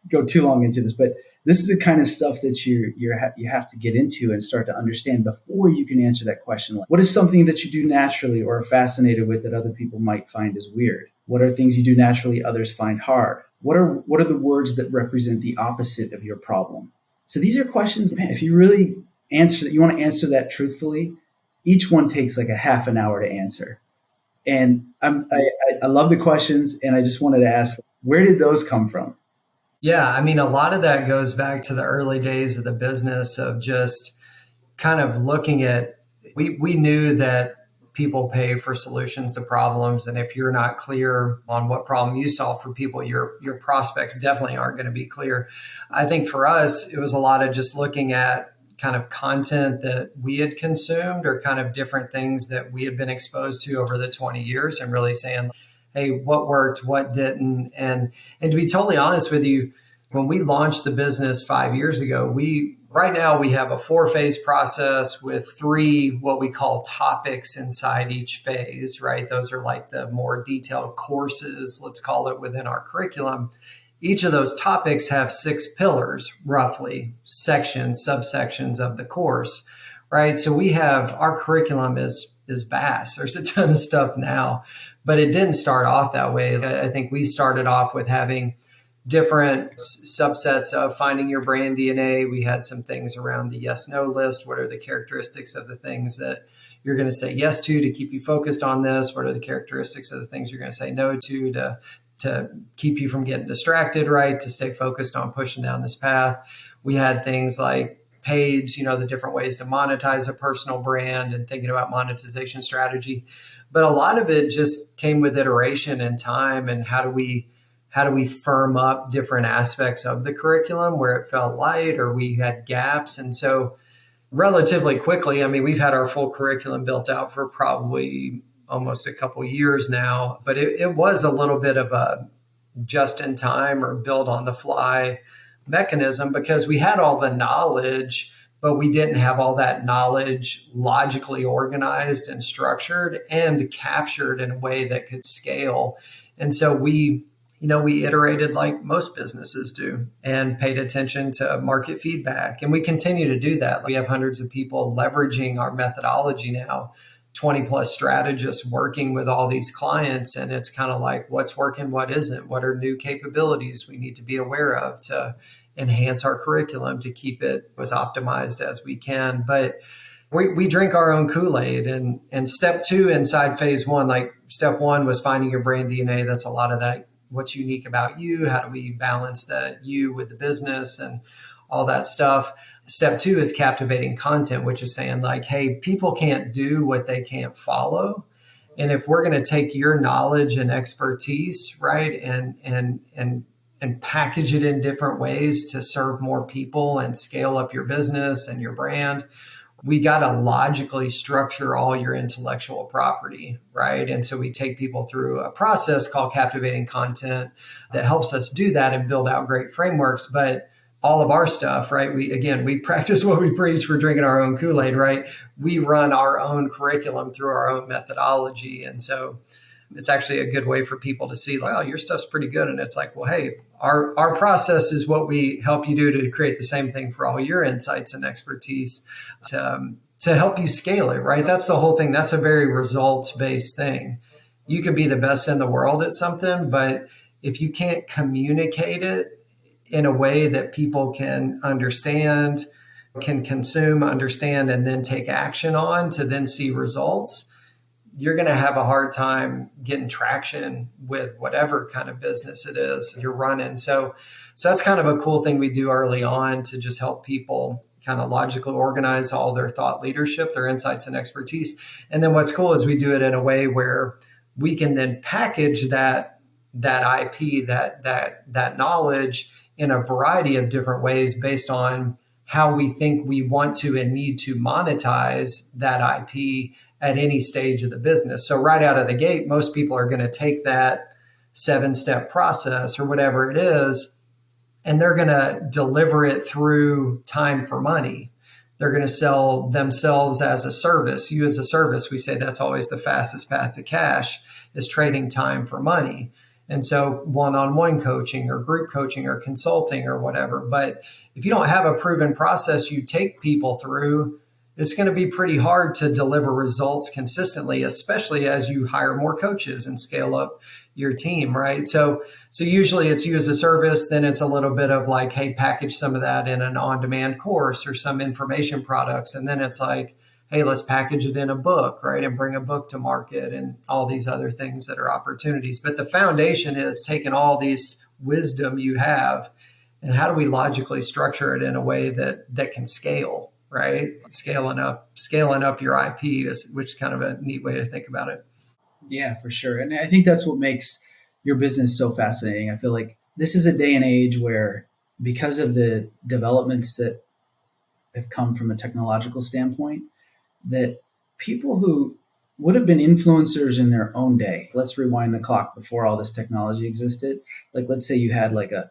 S3: go too long into this, but this is the kind of stuff that you have to get into and start to understand before you can answer that question. Like, what is something that you do naturally or are fascinated with that other people might find as weird? What are things you do naturally others find hard? What are the words that represent the opposite of your problem? So these are questions, man, if you really you want to answer that truthfully, each one takes like a half an hour to answer. And I love the questions, and I just wanted to ask, where did those come from?
S2: Yeah, I mean, a lot of that goes back to the early days of the business of just kind of looking at, we knew that people pay for solutions to problems. And if you're not clear on what problem you solve for people, your prospects definitely aren't going to be clear. I think for us, it was a lot of just looking at kind of content that we had consumed or kind of different things that we had been exposed to over the 20 years and really saying, hey, what worked, what didn't? And to be totally honest with you, when we launched the business 5 years ago, right now we have a 4-phase process with 3 what we call topics inside each phase, right? Those are like the more detailed courses, let's call it, within our curriculum. Each of those topics have 6 pillars, roughly, subsections of the course, right? So our curriculum is vast. There's a ton of stuff now, but it didn't start off that way. I think we started off with having different subsets of finding your brand DNA. We had some things around the yes-no list. What are the characteristics of the things that you're going to say yes to keep you focused on this? What are the characteristics of the things you're going to say no to keep you from getting distracted, right? To stay focused on pushing down this path. We had things like paids, the different ways to monetize a personal brand and thinking about monetization strategy. But a lot of it just came with iteration and time, and how do we firm up different aspects of the curriculum where it felt light or we had gaps. And so relatively quickly, I mean, we've had our full curriculum built out for probably almost a couple years now, but it was a little bit of a just in time or build on the fly mechanism because we had all the knowledge, but we didn't have all that knowledge logically organized and structured and captured in a way that could scale. And so we iterated like most businesses do and paid attention to market feedback. And we continue to do that. We have hundreds of people leveraging our methodology now, 20 plus strategists working with all these clients. And it's kind of like, what's working, what isn't, what are new capabilities we need to be aware of to enhance our curriculum to keep it as optimized as we can. But we drink our own Kool-Aid, and step 2 inside phase 1, like step 1 was finding your brand DNA. That's a lot of that. What's unique about you? How do we balance the you with the business and all that stuff? Step 2 is captivating content, which is saying like, hey, people can't do what they can't follow. And if we're going to take your knowledge and expertise, right, and package it in different ways to serve more people and scale up your business and your brand, we got to logically structure all your intellectual property, right? And so we take people through a process called captivating content that helps us do that and build out great frameworks. But all of our stuff, right? We practice what we preach. We're drinking our own Kool-Aid, right? We run our own curriculum through our own methodology. And so it's actually a good way for people to see, like, oh, your stuff's pretty good. And it's like, well, hey, our process is what we help you do to create the same thing for all your insights and expertise to help you scale it, right? That's the whole thing. That's a very results-based thing. You could be the best in the world at something, but if you can't communicate it in a way that people can understand, can consume, understand, and then take action on to then see results, you're going to have a hard time getting traction with whatever kind of business it is you're running. So that's kind of a cool thing we do early on to just help people kind of logically organize all their thought leadership, their insights and expertise. And then what's cool is we do it in a way where we can then package that IP, that knowledge in a variety of different ways based on how we think we want to and need to monetize that IP at any stage of the business. So right out of the gate, most people are going to take that 7-step process or whatever it is, and they're going to deliver it through time for money. They're going to sell themselves as a service. You as a service, we say that's always the fastest path to cash, is trading time for money. And so one-on-one coaching or group coaching or consulting or whatever. But if you don't have a proven process you take people through, it's going to be pretty hard to deliver results consistently, especially as you hire more coaches and scale up your team, right? So usually it's you as a service, then it's a little bit of like, hey, package some of that in an on-demand course or some information products. And then it's like, hey, let's package it in a book, right? And bring a book to market and all these other things that are opportunities. But the foundation is taking all these wisdom you have and how do we logically structure it in a way that can scale, right? Scaling up your IP which is kind of a neat way to think about it.
S3: Yeah, for sure. And I think that's what makes your business so fascinating. I feel like this is a day and age where, because of the developments that have come from a technological standpoint, that people who would have been influencers in their own day, let's rewind the clock before all this technology existed. Like, let's say you had like a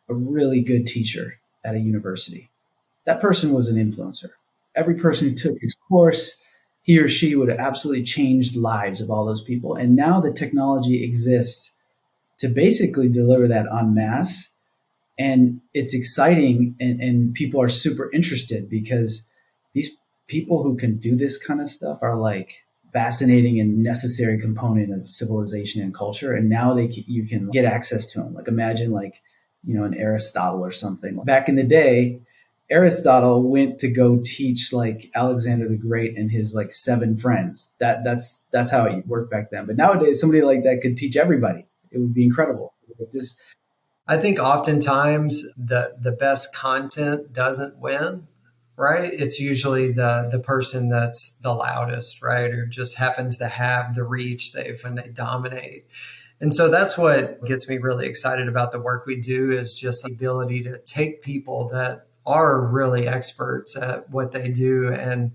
S3: really good teacher at a university. That person was an influencer. Every person who took his course, he or she would have absolutely changed the lives of all those people. And now the technology exists to basically deliver that en masse. And it's exciting, and people are super interested because these people who can do this kind of stuff are like fascinating and necessary component of civilization and culture. And now you can get access to them. Like, imagine like, an Aristotle or something. Back in the day, Aristotle went to go teach like Alexander the Great and his like 7 friends. That's how it worked back then. But nowadays, somebody like that could teach everybody. It would be incredible.
S2: I think oftentimes the best content doesn't win, right? It's usually the person that's the loudest, right? Or just happens to have the reach and they dominate. And so that's what gets me really excited about the work we do, is just the ability to take people that are really experts at what they do and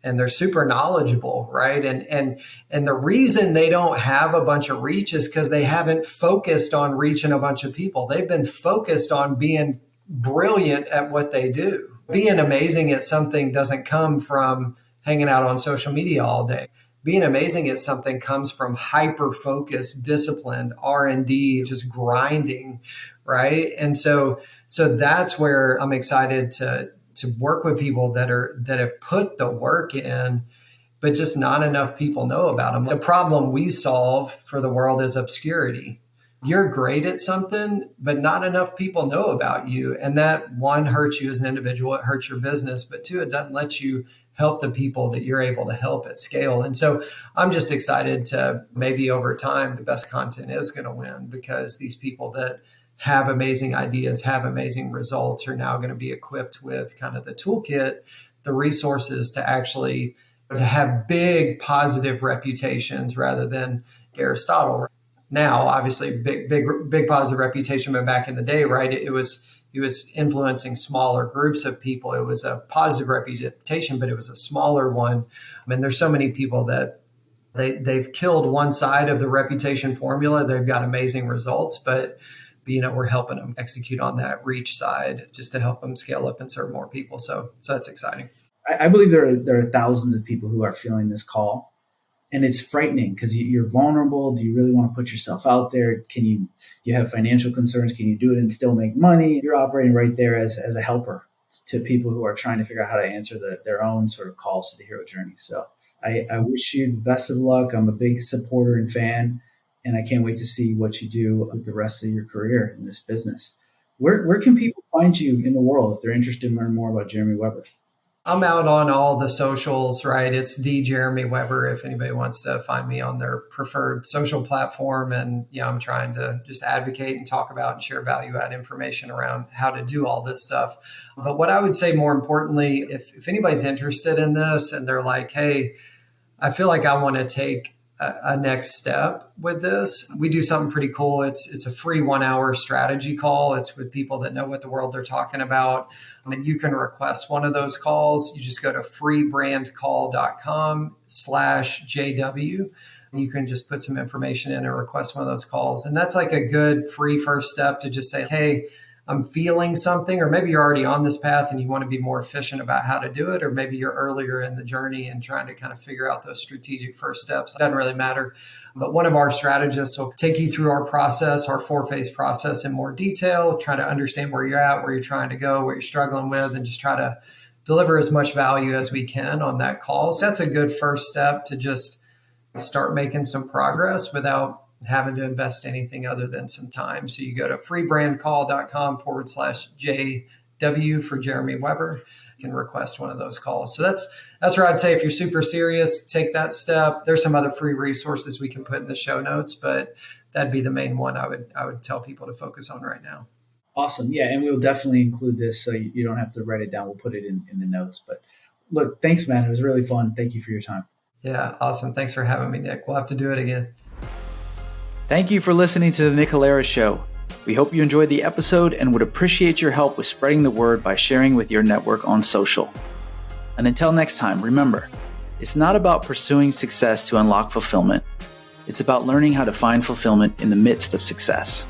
S2: they're super knowledgeable, right? And the reason they don't have a bunch of reach is because they haven't focused on reaching a bunch of people. They've been focused on being brilliant at what they do. Being amazing at something doesn't come from hanging out on social media all day. Being amazing at something comes from hyper-focused, disciplined R&D, just grinding, right? And so that's where I'm excited to work with people that have put the work in, but just not enough people know about them. The problem we solve for the world is obscurity, you're great at something, but not enough people know about you. And that, one, hurts you as an individual, it hurts your business, but two, it doesn't let you help the people that you're able to help at scale. And so I'm just excited to maybe over time, the best content is going to win, because these people that have amazing ideas, have amazing results, are now going to be equipped with kind of the toolkit, the resources to actually to have big positive reputations rather than Aristotle. Now, obviously, big positive reputation, but back in the day, right, he was influencing smaller groups of people. It was a positive reputation, but it was a smaller one. I mean, there's so many people that they've killed one side of the reputation formula. They've got amazing results, but we're helping them execute on that reach side just to help them scale up and serve more people. So that's exciting.
S3: I believe there are thousands of people who are feeling this call. And it's frightening because you're vulnerable. Do you really want to put yourself out there? You have financial concerns? Can you do it and still make money? You're operating right there as a helper to people who are trying to figure out how to answer their own sort of calls to the hero journey. So I wish you the best of luck. I'm a big supporter and fan, and I can't wait to see what you do with the rest of your career in this business. Where can people find you in the world if they're interested in learning more about Jeremy Weber?
S2: I'm out on all the socials, right? It's the Jeremy Weber if anybody wants to find me on their preferred social platform. And I'm trying to just advocate and talk about and share value add information around how to do all this stuff. But what I would say more importantly, if anybody's interested in this and they're like, hey, I feel like I want to take a next step with this, we do something pretty cool. It's a free 1 hour strategy call. It's with people that know what the world they're talking about. And you can request one of those calls. You just go to freebrandcall.com/JW. You can just put some information in and request one of those calls. And that's like a good free first step to just say, hey, I'm feeling something, or maybe you're already on this path and you want to be more efficient about how to do it, or maybe you're earlier in the journey and trying to kind of figure out those strategic first steps. It doesn't really matter. But one of our strategists will take you through our process, our 4-phase process in more detail, try to understand where you're at, where you're trying to go, what you're struggling with, and just try to deliver as much value as we can on that call. So that's a good first step to just start making some progress without having to invest anything other than some time. So you go to freebrandcall.com/JW for Jeremy Weber. You can request one of those calls. So that's where I'd say if you're super serious, take that step. There's some other free resources we can put in the show notes, but that'd be the main one I would tell people to focus on right now.
S3: Awesome. Yeah. And we'll definitely include this so you don't have to write it down. We'll put it in the notes. But look, thanks, man. It was really fun. Thank you for your time.
S2: Yeah. Awesome. Thanks for having me, Nick. We'll have to do it again.
S1: Thank you for listening to the Nick Hilera Show. We hope you enjoyed the episode and would appreciate your help with spreading the word by sharing with your network on social. And until next time, remember, it's not about pursuing success to unlock fulfillment. It's about learning how to find fulfillment in the midst of success.